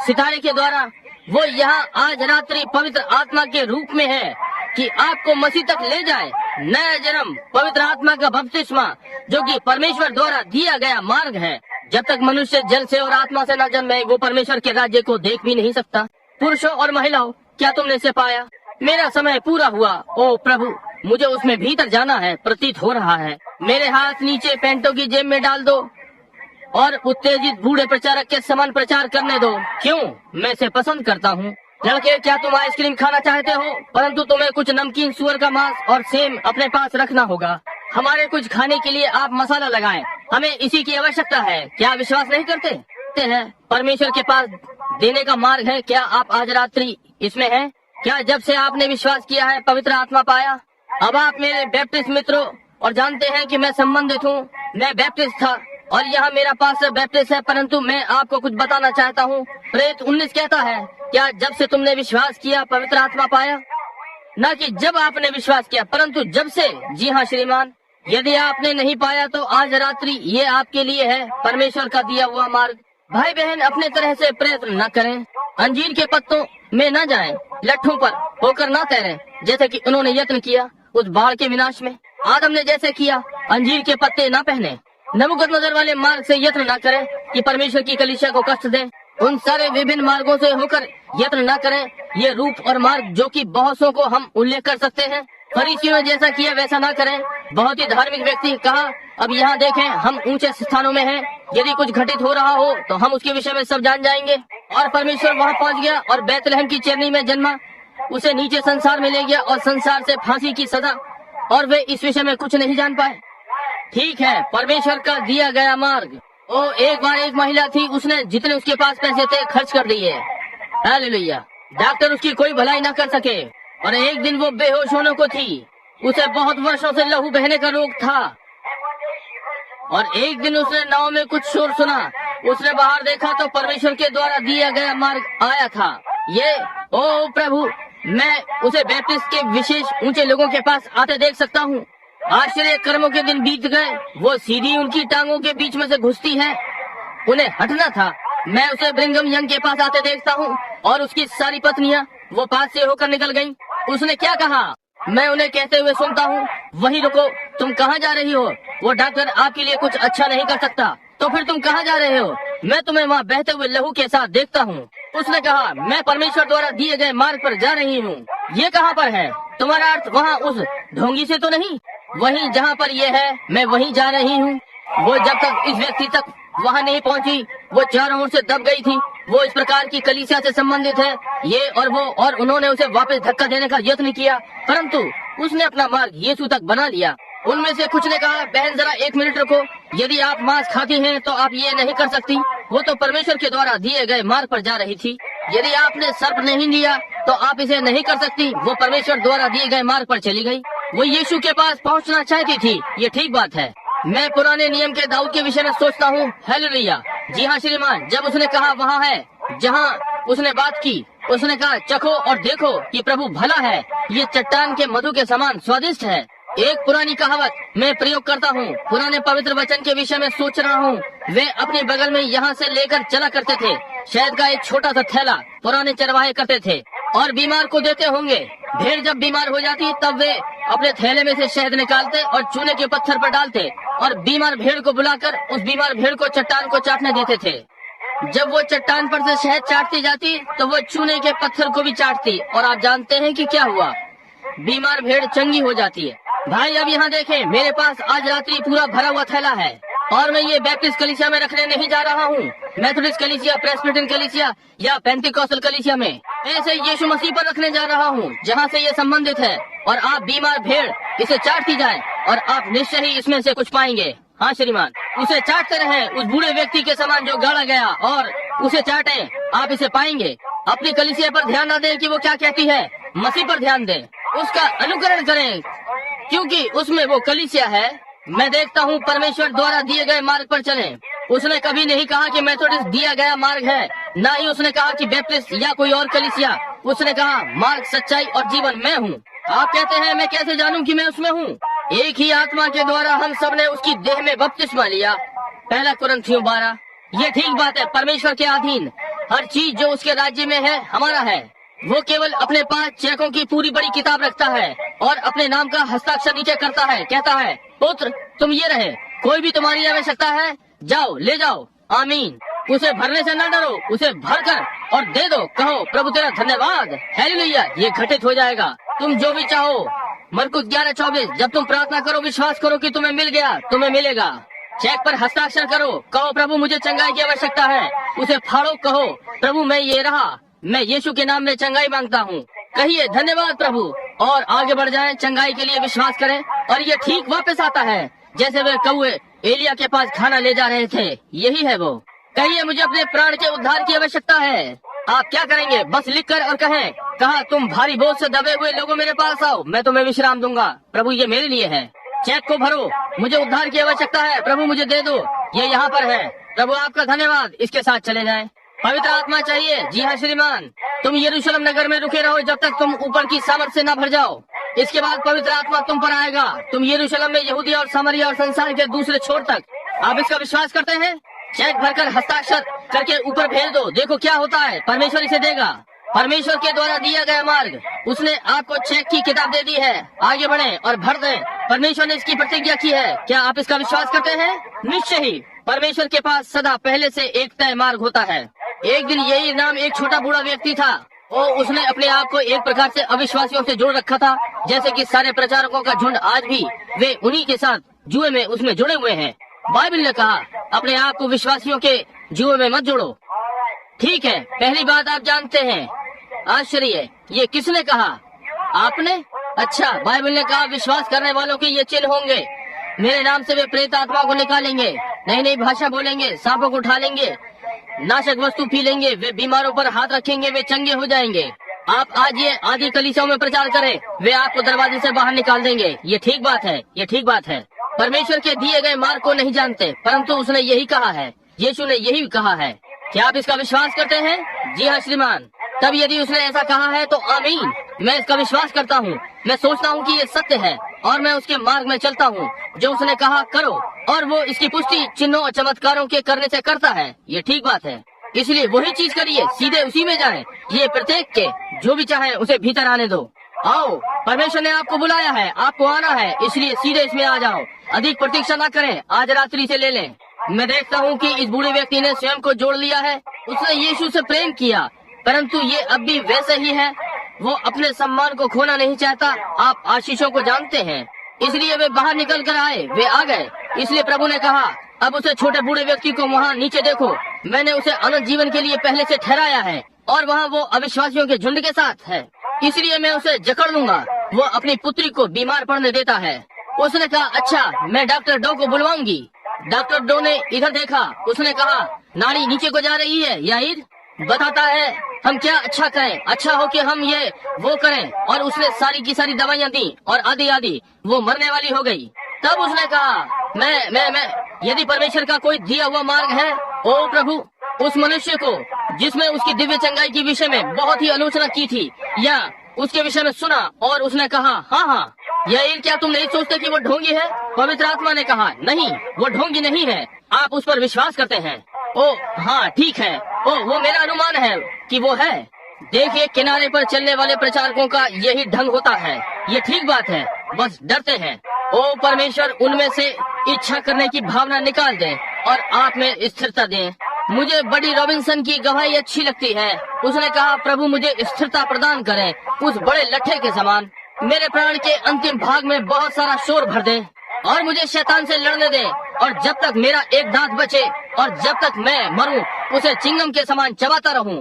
सितारे के द्वारा, वो यहाँ आज रात्रि पवित्र आत्मा के रूप में है कि आपको मसीह तक ले जाए। नया जन्म, पवित्र आत्मा का बपतिस्मा, जो कि परमेश्वर द्वारा दिया गया मार्ग है। जब तक मनुष्य जल से और आत्मा से न जन्मे, वो परमेश्वर के राज्य को देख भी नहीं सकता। पुरुषों और महिलाओं, क्या तुमने इसे पाया? मेरा समय पूरा हुआ। ओ प्रभु, मुझे उसमें भीतर जाना है, प्रतीत हो रहा है। मेरे हाथ नीचे पैंटों की जेब में डाल दो और उत्तेजित बूढ़े प्रचारक के समान प्रचार करने दो। क्यों? मैं इसे पसंद करता हूँ। लड़के, क्या तुम आइसक्रीम खाना चाहते हो? परंतु तुम्हें कुछ नमकीन सुअर का मांस और सेम अपने पास रखना होगा। हमारे कुछ खाने के लिए आप मसाला लगाएं। हमें इसी की आवश्यकता है। क्या विश्वास नहीं करते हैं? परमेश्वर के पास देने का मार्ग है। क्या आप आज रात्रि इसमें हैं? क्या जब से आपने विश्वास किया है पवित्र आत्मा पाया? अब आप मेरे बैप्टिस्ट मित्रों और जानते हैं कि मैं संबंधित हूँ। मैं बैप्टिस्ट था और यहाँ मेरा पास बैप्टिस्ट है, परंतु मैं आपको कुछ बताना चाहता हूँ। प्रेरित 19 कहता है, क्या जब से तुमने विश्वास किया पवित्र आत्मा पाया? न कि जब आपने विश्वास किया, परंतु जब से। जी हाँ श्रीमान, यदि आपने नहीं पाया तो आज रात्रि ये आपके लिए है, परमेश्वर का दिया हुआ मार्ग। भाई बहन, अपने तरह से प्रयत्न न करें, अंजीर के पत्तों में न जाएं, लट्ठों पर होकर न तैरें, जैसे कि उन्होंने यत्न किया उस बाढ़ के विनाश में। आदम ने जैसे किया, अंजीर के पत्ते न पहने। नबूकदनेस्सर वाले मार्ग से यत्न न करें कि परमेश्वर की कलीसिया को कष्ट दें। उन सारे विभिन्न मार्गों से होकर यत्न न करें। ये रूप और मार्ग जो कि बहुत सौ को हम उल्लेख कर सकते हैं। फरीसियों ने जैसा किया वैसा न करें। बहुत ही धार्मिक व्यक्ति कहा, अब यहाँ देखें, हम ऊंचे स्थानों में हैं। यदि कुछ घटित हो रहा हो तो हम उसके विषय में सब जान जाएंगे। और परमेश्वर वहाँ पहुँच गया और बैतलहम की चेरनी में जन्मा, उसे नीचे संसार में ले गया और संसार से फांसी की सजा, और वे इस विषय में कुछ नहीं जान पाए। ठीक है, परमेश्वर का दिया गया मार्ग। ओ, एक बार एक महिला थी, उसने जितने उसके पास पैसे थे खर्च कर दिए। हालेलुया। डॉक्टर उसकी कोई भलाई न कर सके और एक दिन वो बेहोश होने को थी। उसे बहुत वर्षों से लहू बहने का रोग था और एक दिन उसने नाव में कुछ शोर सुना। उसने बाहर देखा तो परमेश्वर के द्वारा दिया गया मार्ग आया था। ये, ओ प्रभु, मैं उसे बैप्टिस्ट के विशेष ऊंचे लोगों के पास आते देख सकता हूँ। आश्चर्य कर्मों के दिन बीत गए, वो सीधी उनकी टांगों के बीच में से घुसती है। उन्हें हटना था। मैं उसे ब्रिंघम यंग के पास आते देखता हूँ और उसकी सारी पत्नियां वो पास से होकर निकल गईं। उसने क्या कहा? मैं उन्हें कहते हुए सुनता हूँ, वहीं रुको, तुम कहाँ जा रही हो? वो डॉक्टर आपके लिए कुछ अच्छा नहीं कर सकता। तो फिर तुम कहाँ जा रहे हो? मैं तुम्हें वहाँ बहते हुए लहू के साथ देखता हूँ। उसने कहा, मैं परमेश्वर द्वारा दिए गए मार्ग पर जा रही हूँ। ये कहाँ पर है? तुम्हारा अर्थ वहाँ उस ढोंगी से तो नहीं? वहीं जहाँ पर ये है, मैं वहीं जा रही हूँ। वो जब तक इस व्यक्ति तक वहाँ नहीं पहुँची, वो चारों ओर से दब गई थी। वो इस प्रकार की कलीसिया से संबंधित है, ये और वो, और उन्होंने उसे वापस धक्का देने का यत्न किया, परंतु उसने अपना मार्ग यीशु तक बना लिया। उनमें से कुछ ने कहा, बहन जरा एक मिनट रुको, यदि आप मांस खाती हैं तो आप ये नहीं कर सकती। वो तो परमेश्वर के द्वारा दिए गए मार्ग पर जा रही थी। यदि आपने सर्प नहीं लिया तो आप इसे नहीं कर सकती। वो परमेश्वर द्वारा दिए गए मार्ग पर चली गई। वो यीशु के पास पहुंचना चाहती थी। ये ठीक बात है। मैं पुराने नियम के दाऊद के विषय में सोचता हूँ। हालेलुया। जी हाँ श्रीमान, जब उसने कहा वहाँ है जहाँ उसने बात की, उसने कहा, चखो और देखो कि प्रभु भला है, ये चट्टान के मधु के समान स्वादिष्ट है। एक पुरानी कहावत मैं प्रयोग करता हूँ। पुराने पवित्र वचन के विषय में सोच रहा हूँ। वे अपने बगल में यहाँ से लेकर चला करते थे। शहद का एक छोटा सा थैला पुराने चरवाहे करते थे और बीमार को देते होंगे। भेड़ जब बीमार हो जाती तब वे अपने थैले में से शहद निकालते और चूने के पत्थर पर डालते और बीमार भेड़ को बुलाकर उस बीमार भेड़ को चट्टान को चाटने देते थे। जब वो चट्टान पर से शहद चाटती जाती तो वो चूने के पत्थर को भी चाटती, और आप जानते हैं कि क्या हुआ? बीमार भेड़ चंगी हो जाती है। भाई अब यहाँ देखें, मेरे पास आज रात्रि पूरा भरा हुआ थैला है और मैं ये बैप्टिस्ट कलीसिया में रखने नहीं जा रहा हूँ, मेथोडिस्ट कलीसिया, प्रेस्बिटेरियन कलीसिया या पेंटिकॉस्टल कलीसिया में। ऐसे यीशु मसीह पर रखने जा रहा हूँ जहाँ से ये संबंधित है। और आप बीमार भेड़ इसे चाटती जाए और आप निश्चय ही इसमें से कुछ पाएंगे। हाँ श्रीमान, उसे चाटते रहे उस बूढ़े व्यक्ति के समान जो गाड़ा गया, और उसे चाटें, आप इसे पाएंगे। अपनी कलीसिया पर ध्यान न दें कि वो क्या कहती है, मसीह पर ध्यान दें, उसका अनुकरण करें क्योंकि उसमें वो कलीसिया है। मैं देखता हूँ परमेश्वर द्वारा दिए गए मार्ग पर चलें। उसने कभी नहीं कहा कि मेथोडिस्ट दिया गया मार्ग है, न ही उसने कहा कि बैप्टिस्ट या कोई और कलीसिया। उसने कहा मार्ग, सच्चाई और जीवन मैं हूँ। आप कहते हैं मैं कैसे जानूं कि मैं उसमें हूँ? एक ही आत्मा के द्वारा हम सब ने उसकी देह में बपतिस्मा लिया। 1 कुरिन्थियों 12। ये ठीक बात है। परमेश्वर के अधीन हर चीज जो उसके राज्य में है हमारा है। वो केवल अपने पास चेकों की पूरी बड़ी किताब रखता है और अपने नाम का हस्ताक्षर नीचे करता है। कहता है, पुत्र तुम ये रहे, कोई भी तुम्हारी आवश्यकता है जाओ ले जाओ। आमीन। उसे भरने से न डरो, उसे भरकर और दे दो, कहो प्रभु तेरा धन्यवाद, हालेलुया, ये घटित हो जाएगा। तुम जो भी चाहो। मरकुस 11:24, जब तुम प्रार्थना करो विश्वास करो कि तुम्हें मिल गया, तुम्हें मिलेगा। चेक पर हस्ताक्षर करो, कहो प्रभु मुझे चंगाई की आवश्यकता है। उसे फाड़ो, कहो प्रभु मैं ये रहा, मैं यीशु के नाम में चंगाई मांगता हूँ। कहिए धन्यवाद प्रभु, और आगे बढ़ जाएं, चंगाई के लिए विश्वास करें, और ये ठीक वापस आता है जैसे वे कौवे एलिया के पास खाना ले जा रहे थे। यही है वो। कहिए मुझे अपने प्राण के उद्धार की आवश्यकता है। आप क्या करेंगे? बस लिख कर और कहें, कहा तुम भारी बोझ से दबे हुए लोगों मेरे पास आओ, मैं तुम्हें विश्राम दूंगा। प्रभु ये मेरे लिए है। चेक को भरो, मुझे उद्धार की आवश्यकता है, प्रभु मुझे दे दो, ये यहाँ पर है। प्रभु आपका धन्यवाद। इसके साथ चले जाएं। पवित्र आत्मा चाहिए? जी हाँ श्रीमान। तुम यरूशलेम नगर में रुके रहो जब तक तुम ऊपर की सामर्थ से न भर जाओ। इसके बाद पवित्र आत्मा तुम पर आएगा। तुम यरूशलेम में यहूदिया और सामरिया और संसार के दूसरे छोर तक। आप इसका विश्वास करते हैं? चेक भरकर हस्ताक्षर करके ऊपर भेज दो, देखो क्या होता है। परमेश्वर इसे देगा। परमेश्वर के द्वारा दिया गया मार्ग, उसने आपको चेक की किताब दे दी है। आगे बढ़ें और भर दें। परमेश्वर ने इसकी प्रतिज्ञा की है। क्या आप इसका विश्वास करते हैं? निश्चय ही परमेश्वर के पास सदा पहले से एक तय मार्ग होता है। एक दिन यही नाम एक छोटा बूढ़ा व्यक्ति था और उसने अपने आप को एक प्रकार से अविश्वासियों से जोड़ रखा था, जैसे कि सारे प्रचारकों का झुंड आज भी वे उन्हीं के साथ जुए में उसमें जुड़े हुए हैं। बाइबल ने कहा अपने आप को विश्वासियों के जुए में मत जोड़ो। ठीक है, पहली बात आप जानते हैं। आश्चर्य, ये किसने कहा? आपने? अच्छा, बाइबल ने कहा विश्वास करने वालों के ये चिन्ह होंगे, मेरे नाम से वे प्रेत आत्मा को निकालेंगे, नई नई भाषा बोलेंगे, सांपों को उठा लेंगे, नाशक वस्तु पी लेंगे, वे बीमारों पर हाथ रखेंगे, वे चंगे हो जाएंगे। आप आज ये आदि कलीसियाओं में प्रचार करें, वे आपको दरवाजे से बाहर निकाल देंगे। ये ठीक बात है, ये ठीक बात है। परमेश्वर के दिए गए मार्ग को नहीं जानते, परंतु उसने यही कहा है, यीशु ने यही कहा है। क्या आप इसका विश्वास करते हैं? जी हाँ श्रीमान। तब यदि उसने ऐसा कहा है तो आमीन, मैं इसका विश्वास करता हूँ। मैं सोचता हूँ कि ये सत्य है और मैं उसके मार्ग में चलता हूँ जो उसने कहा करो, और वो इसकी पुष्टि चिन्हों और चमत्कारों के करने से करता है। ये ठीक बात है, इसलिए वही चीज करिए, सीधे उसी में जाएं। ये प्रत्येक के जो भी चाहे उसे भीतर आने दो। आओ, परमेश्वर ने आपको बुलाया है, आपको आना है, इसलिए सीधे इसमें आ जाओ। अधिक प्रतीक्षा न करें, आज रात्रि से ले लें। मैं देखता हूँ कि इस बूढ़े व्यक्ति ने स्वयं को जोड़ लिया है। उसने यीशु से प्रेम किया, परंतु ये अब भी वैसे ही है। वो अपने सम्मान को खोना नहीं चाहता। आप आशीषों को जानते हैं, इसलिए वे बाहर निकल कर आए, वे आ गए। इसलिए प्रभु ने कहा अब उसे छोटे बूढ़े व्यक्ति को वहाँ नीचे देखो, मैंने उसे अनंत जीवन के लिए पहले से ठहराया है और वहाँ वो अविश्वासियों के झुंड के साथ है, इसलिए मैं उसे जकड़ लूंगा। वो अपनी पुत्री को बीमार पड़ने देता है। उसने कहा अच्छा, मैं डॉक्टर डो को बुलवाऊंगी। डॉक्टर डो ने इधर देखा, उसने कहा नाड़ी नीचे को जा रही है, याहिर बताता है हम क्या अच्छा करें, अच्छा हो कि हम ये वो करें। और उसने सारी की सारी दवाइयाँ दी और आधी आधी वो मरने वाली हो गई। तब उसने कहा मैं यदि परमेश्वर का कोई दिया हुआ मार्ग है, ओ प्रभु, उस मनुष्य को जिसमें उसकी दिव्य चंगाई के विषय में बहुत ही आलोचना की थी या उसके विषय में सुना, और उसने कहा हाँ, याहिर क्या तुम नहीं सोचते कि वो ढोंगी है? पवित्र आत्मा ने कहा नहीं, वो ढोंगी नहीं है, आप उस पर विश्वास करते हैं। ओ हाँ ठीक है, ओ वो मेरा अनुमान है कि वो है। देखिए, किनारे पर चलने वाले प्रचारकों का यही ढंग होता है। ये ठीक बात है, बस डरते हैं। ओ परमेश्वर, उनमें से इच्छा करने की भावना निकाल दें और आप में स्थिरता दें। मुझे बड़ी रॉबिन्सन की गवाही अच्छी लगती है। उसने कहा प्रभु मुझे स्थिरता प्रदान करें, उस बड़े लट्ठे के समान। मेरे प्राण के अंतिम भाग में बहुत सारा शोर भर दे और मुझे शैतान से लड़ने दे, और जब तक मेरा एक दांत बचे और जब तक मैं मरूं उसे चिंगम के समान चबाता रहूं।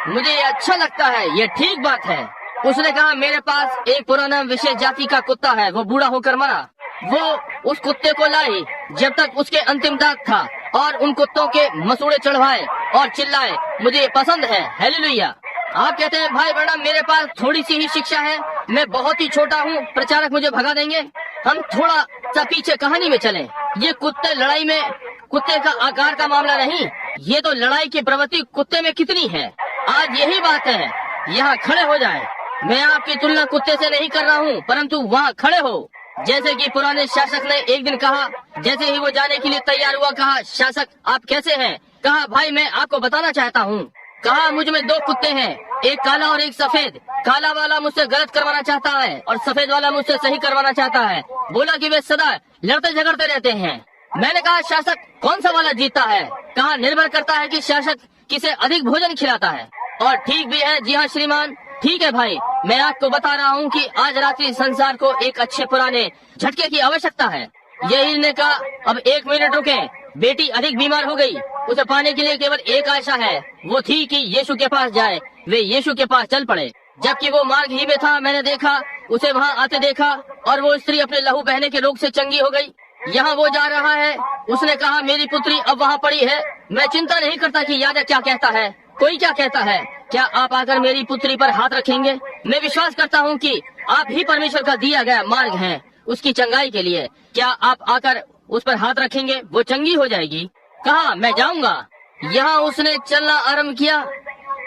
मुझे ये अच्छा लगता है, ये ठीक बात है। उसने कहा मेरे पास एक पुराना विशेष जाति का कुत्ता है, वो बूढ़ा होकर मरा। वो उस कुत्ते को लाई जब तक उसके अंतिम दांत था और उन कुत्तों के मसूड़े चढ़वाए और चिल्लाए, मुझे ये पसंद है। हालेलुया। आप कहते हैं भाई बड़ा मेरे पास थोड़ी सी ही शिक्षा है, मैं बहुत ही छोटा हूँ, प्रचारक मुझे भगा देंगे। हम थोड़ा सा पीछे कहानी में चलें। ये कुत्ते लड़ाई में कुत्ते का आकार का मामला नहीं, ये तो लड़ाई की प्रवृत्ति कुत्ते में कितनी है। आज यही बात है। यहाँ खड़े हो जाएं। मैं आपकी तुलना कुत्ते से नहीं कर रहा हूँ, परंतु वहाँ खड़े हो। जैसे कि पुराने शासक ने एक दिन कहा, जैसे ही वो जाने के लिए तैयार हुआ, कहा शासक आप कैसे हैं? कहा भाई मैं आपको बताना चाहता हूँ। कहा मुझ में दो कुत्ते हैं, एक काला और एक सफेद। काला वाला मुझसे गलत करवाना चाहता है और सफेद वाला मुझसे सही करवाना चाहता है। बोला कि वे सदा लड़ते झगड़ते रहते हैं। मैंने कहा शासक कौन सा वाला जीतता है? कहा निर्भर करता है कि शासक किसे अधिक भोजन खिलाता है। और ठीक भी है। जी हाँ श्रीमान, ठीक है भाई, मैं आपको बता रहा हूँ कि आज रात्रि संसार को एक अच्छे पुराने झटके की आवश्यकता है। यही ने कहा, अब 1 मिनट रुके, बेटी अधिक बीमार हो गई, उसे पाने के लिए केवल एक आशा है, वो थी कि यीशु के पास जाए। वे यीशु के पास चल पड़े। जबकि वो मार्ग ही में था, मैंने देखा, उसे वहाँ आते देखा, और वो स्त्री अपने लहू बहने के रोग से चंगी हो गई। यहाँ वो जा रहा है। उसने कहा, मेरी पुत्री अब वहाँ पड़ी है। मैं चिंता नहीं करता कि याजक क्या कहता है, कोई क्या कहता है। क्या आप आकर मेरी पुत्री पर हाथ रखेंगे? मैं विश्वास करता हूँ कि आप ही परमेश्वर का दिया गया मार्ग हैं उसकी चंगाई के लिए। क्या आप आकर उस पर हाथ रखेंगे? वो चंगी हो जाएगी। कहा, मैं जाऊंगा। यहाँ उसने चलना आरंभ किया।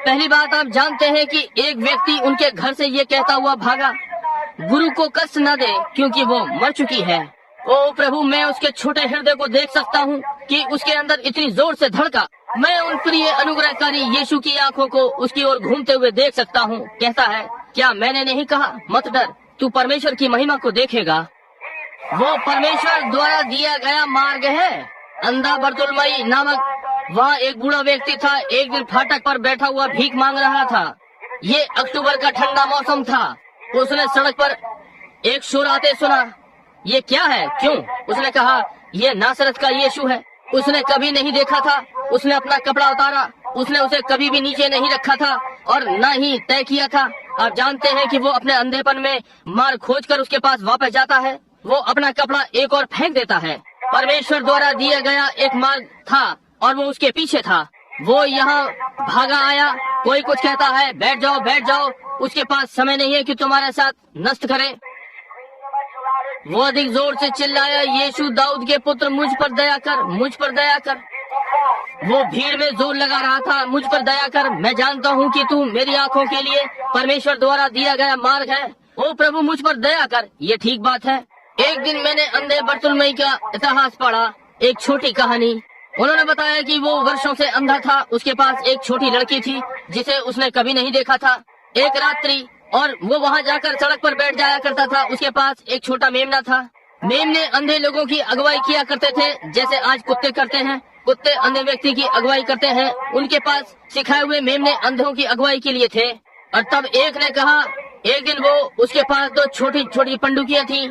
पहली बात, आप जानते हैं कि एक व्यक्ति उनके घर से ये कहता हुआ भागा, गुरु को कष्ट न दे क्योंकि वो मर चुकी है। ओ प्रभु, मैं उसके छोटे हृदय को देख सकता हूँ कि उसके अंदर इतनी जोर से धड़का। मैं उन प्रिय अनुग्रहकारी यीशु की आंखों को उसकी ओर घूमते हुए देख सकता हूँ। कहता है, क्या मैंने नहीं कहा, मत डर, तू परमेश्वर की महिमा को देखेगा। वो परमेश्वर द्वारा दिया गया मार्ग है। अंधा बर्तुलमई नामक वहाँ एक बूढ़ा व्यक्ति था। एक दिन फाटक पर बैठा हुआ भीख मांग रहा था। ये अक्टूबर का ठंडा मौसम था। उसने सड़क पर एक शोर आते सुना। ये क्या है, क्यों? उसने कहा, ये नासरत का यीशु है। उसने कभी नहीं देखा था। उसने अपना कपड़ा उतारा। उसने उसे कभी भी नीचे नहीं रखा था और न ही तय किया था। आप जानते हैं कि वो अपने अंधेपन में मार्ग खोजकर उसके पास वापस जाता है। वो अपना कपड़ा एक और फेंक देता है। परमेश्वर द्वारा दिया गया एक मार्ग था और वो उसके पीछे था। वो यहाँ भागा आया। कोई कुछ कहता है, बैठ जाओ बैठ जाओ, उसके पास समय नहीं है कि तुम्हारे साथ नष्ट करे। वो अधिक जोर से चिल्लाया, यीशु दाऊद के पुत्र, मुझ पर दया कर, मुझ पर दया कर। वो भीड़ में जोर लगा रहा था, मुझ पर दया कर, मैं जानता हूँ कि तू मेरी आंखों के लिए परमेश्वर द्वारा दिया गया मार्ग है। ओ प्रभु, मुझ पर दया कर। ये ठीक बात है। एक दिन मैंने अंधे बर्तुलमई का इतिहास पढ़ा, एक छोटी कहानी। उन्होंने बताया कि वो वर्षों से अंधा था। उसके पास एक छोटी लड़की थी जिसे उसने कभी नहीं देखा था। एक रात्रि और वो वहाँ जाकर सड़क पर बैठ जाया करता था। उसके पास एक छोटा मेमना था। मेमने अंधे लोगों की अगुवाई किया करते थे, जैसे आज कुत्ते करते हैं। कुत्ते अंधे व्यक्ति की अगुवाई करते हैं। उनके पास सिखाए हुए मेमने अंधों की अगुवाई के लिए थे। और तब एक ने कहा, एक दिन वो उसके पास 2 छोटी छोटी पंडुकियां थी।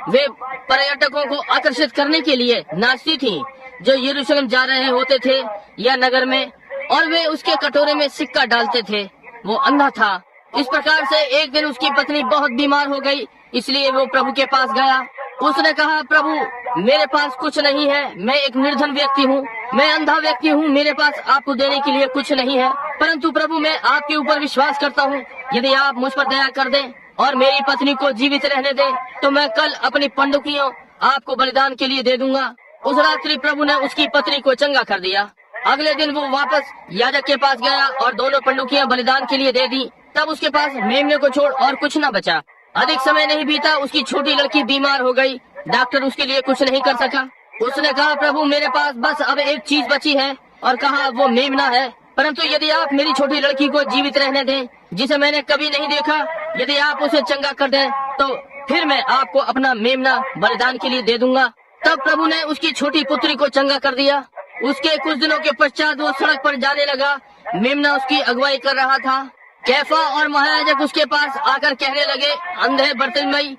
वे पर्यटकों को आकर्षित करने के लिए नाचती थी जो यरूशलेम जा रहे होते थे या नगर में, और वे उसके कटोरे में सिक्का डालते थे। वो अंधा था। इस प्रकार से एक दिन उसकी पत्नी बहुत बीमार हो गई, इसलिए वो प्रभु के पास गया। उसने कहा, प्रभु, मेरे पास कुछ नहीं है, मैं एक निर्धन व्यक्ति हूँ, मैं अंधा व्यक्ति हूँ, मेरे पास आपको देने के लिए कुछ नहीं है, परंतु प्रभु मैं आपके ऊपर विश्वास करता हूँ। यदि आप मुझ पर दया कर दें और मेरी पत्नी को जीवित रहने दें तो मैं कल अपनी पंडुकियों आपको बलिदान के लिए दे दूंगा। उस रात्रि प्रभु ने उसकी पत्नी को चंगा कर दिया। अगले दिन वो वापस याजक के पास गया और दोनों पंडुकियां बलिदान के लिए दे दी। तब उसके पास मेमने को छोड़ और कुछ न बचा। अधिक समय नहीं बीता, उसकी छोटी लड़की बीमार हो गई। डॉक्टर उसके लिए कुछ नहीं कर सका। उसने कहा, प्रभु मेरे पास बस अब एक चीज बची है, और कहा वो मेमना है। परंतु यदि आप मेरी छोटी लड़की को जीवित रहने दें, जिसे मैंने कभी नहीं देखा, यदि आप उसे चंगा कर दें तो फिर मैं आपको अपना मेमना बलिदान के लिए दे दूंगा। तब प्रभु ने उसकी छोटी पुत्री को चंगा कर दिया। उसके कुछ दिनों के पश्चात वो सड़क पर जाने लगा। मेमना उसकी अगुवाई कर रहा था। कैफा और महायाजक उसके पास आकर कहने लगे, अंधे बर्तिलमई,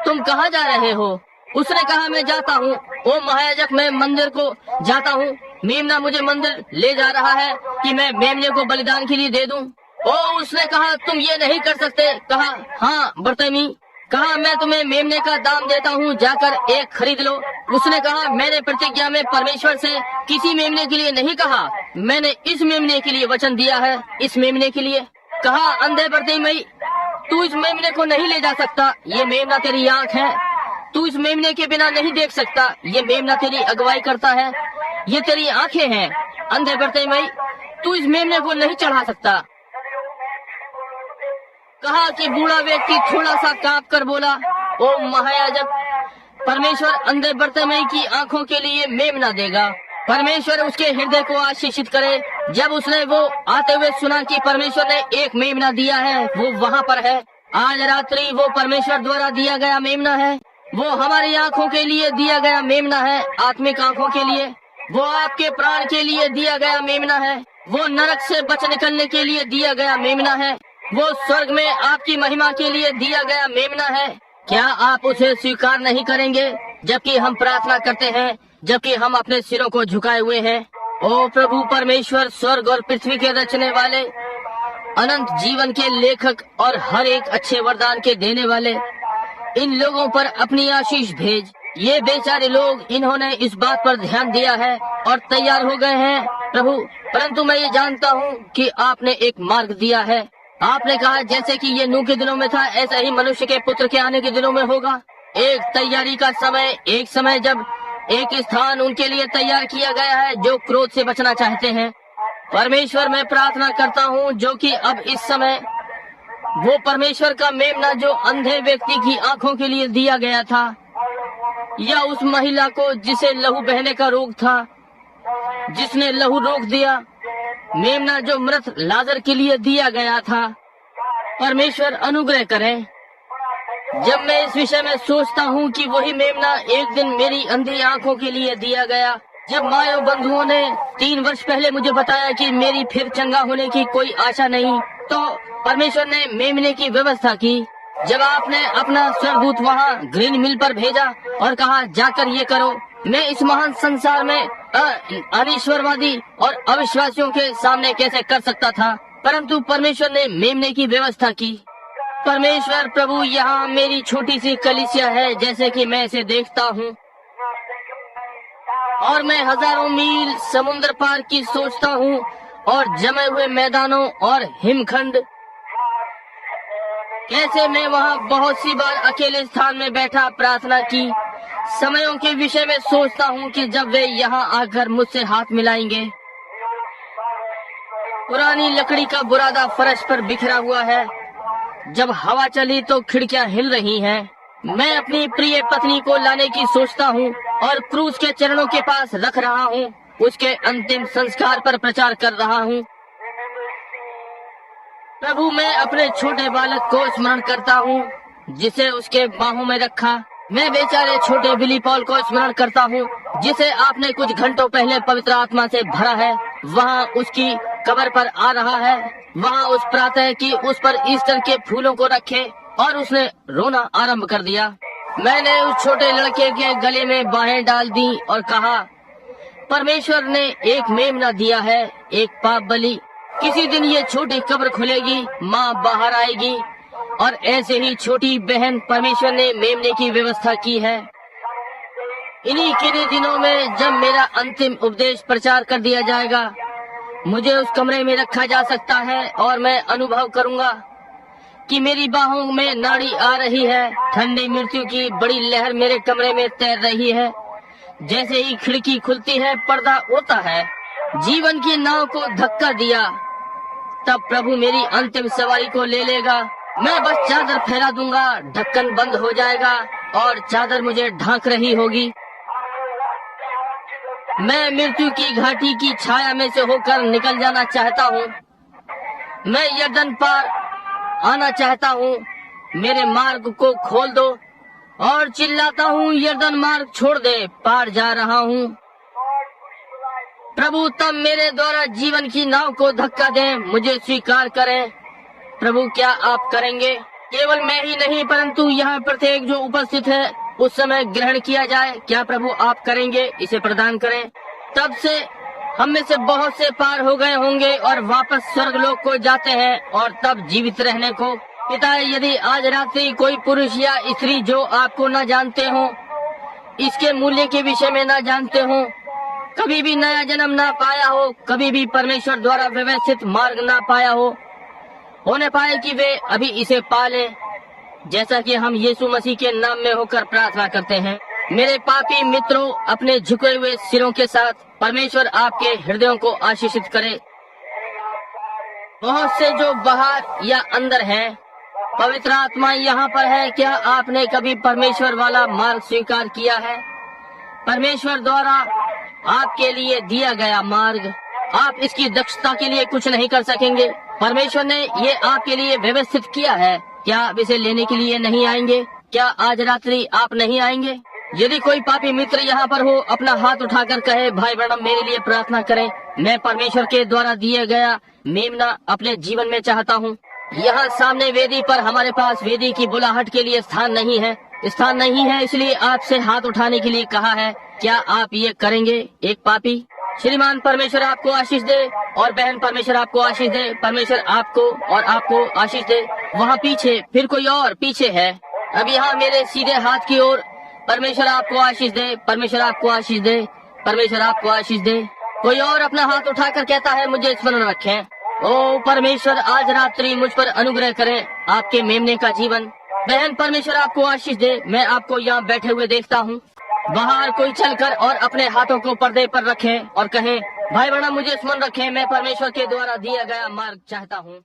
तुम कहाँ जा रहे हो? उसने कहा, मैं जाता हूँ। ओ महायाजक, मैं मंदिर को जाता हूँ। मेमना मुझे मंदिर ले जा रहा है कि मैं मेमने को बलिदान के लिए दे दूं। ओ उसने कहा, तुम ये नहीं कर सकते। कहा, हाँ बर्तिलमई। कहा, मैं तुम्हें मेमने का दाम देता हूँ, जाकर एक खरीद लो। उसने कहा, मैंने प्रतिज्ञा में परमेश्वर से किसी मेमने के लिए नहीं कहा, मैंने इस मेमने के लिए वचन दिया है, इस मेमने के लिए। कहा, अंधे बर्तिलमई, तू इस मेमने को नहीं ले जा सकता। ये मेमना तेरी आँख है, तू इस मेमने के बिना नहीं देख सकता। ये मेमना तेरी अगुवाई करता है, ये तेरी आँखें हैं। अंधे बर्तिलमई, तू इस मेमने को नहीं चढ़ा सकता। कहा कि बूढ़ा व्यक्ति थोड़ा सा कांप कर बोला, ओ महायाजक, परमेश्वर अंधे बर्तिलमई की आंखों के लिए मेमना देगा। परमेश्वर उसके हृदय को आशीषित करे। जब उसने वो आते हुए सुना कि परमेश्वर ने एक मेमना दिया है, वो वहाँ पर है। आज रात्रि वो परमेश्वर द्वारा दिया गया मेमना है। वो हमारी आंखों के लिए दिया गया मेमना है, आत्मिक आंखों के लिए। वो आपके प्राण के लिए दिया गया मेमना है। वो नरक से बच निकलने के लिए दिया गया मेमना है। वो स्वर्ग में आपकी महिमा के लिए दिया गया मेमना है। क्या आप उसे स्वीकार नहीं करेंगे जबकि हम प्रार्थना करते हैं, जबकि हम अपने सिरों को झुकाए हुए हैं? ओ प्रभु परमेश्वर, स्वर्ग और पृथ्वी के रचने वाले, अनंत जीवन के लेखक और हर एक अच्छे वरदान के देने वाले, इन लोगों पर अपनी आशीष भेज। ये बेचारे लोग, इन्होंने इस बात पर ध्यान दिया है और तैयार हो गए हैं प्रभु, परंतु मैं ये जानता हूँ कि आपने एक मार्ग दिया है। आपने कहा जैसे कि ये नूह के दिनों में था, ऐसा ही मनुष्य के पुत्र के आने के दिनों में होगा। एक तैयारी का समय, एक समय जब एक स्थान उनके लिए तैयार किया गया है जो क्रोध से बचना चाहते हैं। परमेश्वर, मैं प्रार्थना करता हूँ जो कि अब इस समय वो परमेश्वर का मेमना जो अंधे व्यक्ति की आंखों के लिए दिया गया था, या उस महिला को जिसे लहू बहने का रोग था, जिसने लहू रोक दिया, मेमना जो मृत लाजर के लिए दिया गया था, परमेश्वर अनुग्रह करें। जब मैं इस विषय में सोचता हूँ कि वही मेमना एक दिन मेरी अंधी आंखों के लिए दिया गया, जब मायो बंधुओं ने 3 वर्ष पहले मुझे बताया कि मेरी फिर चंगा होने की कोई आशा नहीं, तो परमेश्वर ने मेमने की व्यवस्था की। जब आपने अपना स्वर्गदूत वहाँ ग्रीन मिल पर भेजा और कहा जाकर ये करो, मैं इस महान संसार में अनिश्वरवादी और अविश्वासियों के सामने कैसे कर सकता था, परंतु परमेश्वर ने मेमने की व्यवस्था की। परमेश्वर प्रभु, यहाँ मेरी छोटी सी कलीसिया है जैसे कि मैं इसे देखता हूँ, और मैं हजारों मील समुद्र पार की सोचता हूँ और जमे हुए मैदानों और हिमखंड, कैसे मैं वहाँ बहुत सी बार अकेले स्थान में बैठा प्रार्थना की समयों के विषय में सोचता हूँ कि जब वे यहाँ आकर मुझसे हाथ मिलाएंगे। पुरानी लकड़ी का बुरादा फर्श पर बिखरा हुआ है, जब हवा चली तो खिड़कियाँ हिल रही हैं। मैं अपनी प्रिय पत्नी को लाने की सोचता हूँ और क्रूस के चरणों के पास रख रहा हूँ, उसके अंतिम संस्कार पर प्रचार कर रहा हूँ। प्रभु, मैं अपने छोटे बालक को स्मरण करता हूँ जिसे उसके बाहों में रखा। मैं बेचारे छोटे बिली पॉल को स्मरण करता हूँ जिसे आपने कुछ घंटों पहले पवित्र आत्मा से भरा है। वहाँ उसकी कब्र पर आ रहा है। वहाँ उस प्रातः की उस पर ईस्टर के फूलों को रखे और उसने रोना आरंभ कर दिया। मैंने उस छोटे लड़के के गले में बाहें डाल दी और कहा, परमेश्वर ने एक मेमना दिया है, एक पाप बलि। किसी दिन ये छोटी कब्र खुलेगी, माँ बाहर आएगी, और ऐसे ही छोटी बहन परमेश्वर ने मेमने की व्यवस्था की है। इन्हीं किन्हीं दिनों में जब मेरा अंतिम उपदेश प्रचार कर दिया जाएगा, मुझे उस कमरे में रखा जा सकता है और मैं अनुभव करूंगा कि मेरी बाहों में नाड़ी आ रही है। ठंडी मृत्यु की बड़ी लहर मेरे कमरे में तैर रही है। जैसे ही खिड़की खुलती है, पर्दा होता है। जीवन की नाव को धक्का दिया, तब प्रभु मेरी अंतिम सवारी को ले लेगा। मैं बस चादर फैला दूंगा, ढक्कन बंद हो जाएगा और चादर मुझे ढांक रही होगी। मैं मृत्यु की घाटी की छाया में से होकर निकल जाना चाहता हूँ। मैं यर्दन पार आना चाहता हूँ। मेरे मार्ग को खोल दो, और चिल्लाता हूँ, यर्दन मार्ग छोड़ दे, पार जा रहा हूँ। प्रभु, तब मेरे द्वारा जीवन की नाव को धक्का दें, मुझे स्वीकार करें। प्रभु, क्या आप करेंगे? केवल मैं ही नहीं, परंतु यहाँ प्रत्येक जो उपस्थित है उस समय ग्रहण किया जाए। क्या प्रभु आप करेंगे? इसे प्रदान करें। तब से हम में से बहुत से पार हो गए होंगे और वापस स्वर्गलोक को जाते हैं और तब जीवित रहने को। पिता, यदि आज रात्रि कोई पुरुष या स्त्री जो आपको न जानते हो, इसके मूल्य के विषय में न जानते हो, कभी भी नया जन्म ना पाया हो, कभी भी परमेश्वर द्वारा व्यवस्थित मार्ग ना पाया हो, होने पाए कि वे अभी इसे पाले, जैसा कि हम यीशु मसीह के नाम में होकर प्रार्थना करते हैं। मेरे पापी मित्रों, अपने झुके हुए सिरों के साथ परमेश्वर आपके हृदयों को आशीषित करे। बहुत से जो बाहर या अंदर हैं, पवित्र आत्मा यहाँ पर है। क्या आपने कभी परमेश्वर वाला मार्ग स्वीकार किया है? परमेश्वर द्वारा आपके लिए दिया गया मार्ग। आप इसकी दक्षता के लिए कुछ नहीं कर सकेंगे। परमेश्वर ने ये आपके लिए व्यवस्थित किया है। क्या आप इसे लेने के लिए नहीं आएंगे? क्या आज रात्रि आप नहीं आएंगे? यदि कोई पापी मित्र यहाँ पर हो, अपना हाथ उठाकर कहे, भाई ब्रैनम मेरे लिए प्रार्थना करें, मैं परमेश्वर के द्वारा दिए गया मेमना अपने जीवन में चाहता हूँ। यहाँ सामने वेदी पर हमारे पास वेदी की बुलाहट के लिए स्थान नहीं है, इसलिए आपसे हाथ उठाने के लिए कहा है। क्या आप ये करेंगे? एक पापी। श्रीमान परमेश्वर आपको आशीष दे, और बहन परमेश्वर आपको आशीष दे। परमेश्वर आपको और आपको आशीष दे। वहाँ पीछे फिर कोई और पीछे है। अब यहाँ मेरे सीधे हाथ की ओर, परमेश्वर आपको आशीष दे, परमेश्वर आपको आशीष दे, परमेश्वर आपको आशीष दे। कोई और अपना हाथ उठाकर कहता है, मुझे स्मरण रखें। ओ परमेश्वर, आज रात्रि मुझ पर अनुग्रह करें आपके मेमने का जीवन। बहन परमेश्वर आपको आशीष दे। मैं आपको यहाँ बैठे हुए देखता हूँ। बाहर कोई चलकर और अपने हाथों को पर्दे पर रखे और कहे, भाई ब्रैनम मुझे स्मरण रखें, मैं परमेश्वर के द्वारा दिया गया मार्ग चाहता हूँ।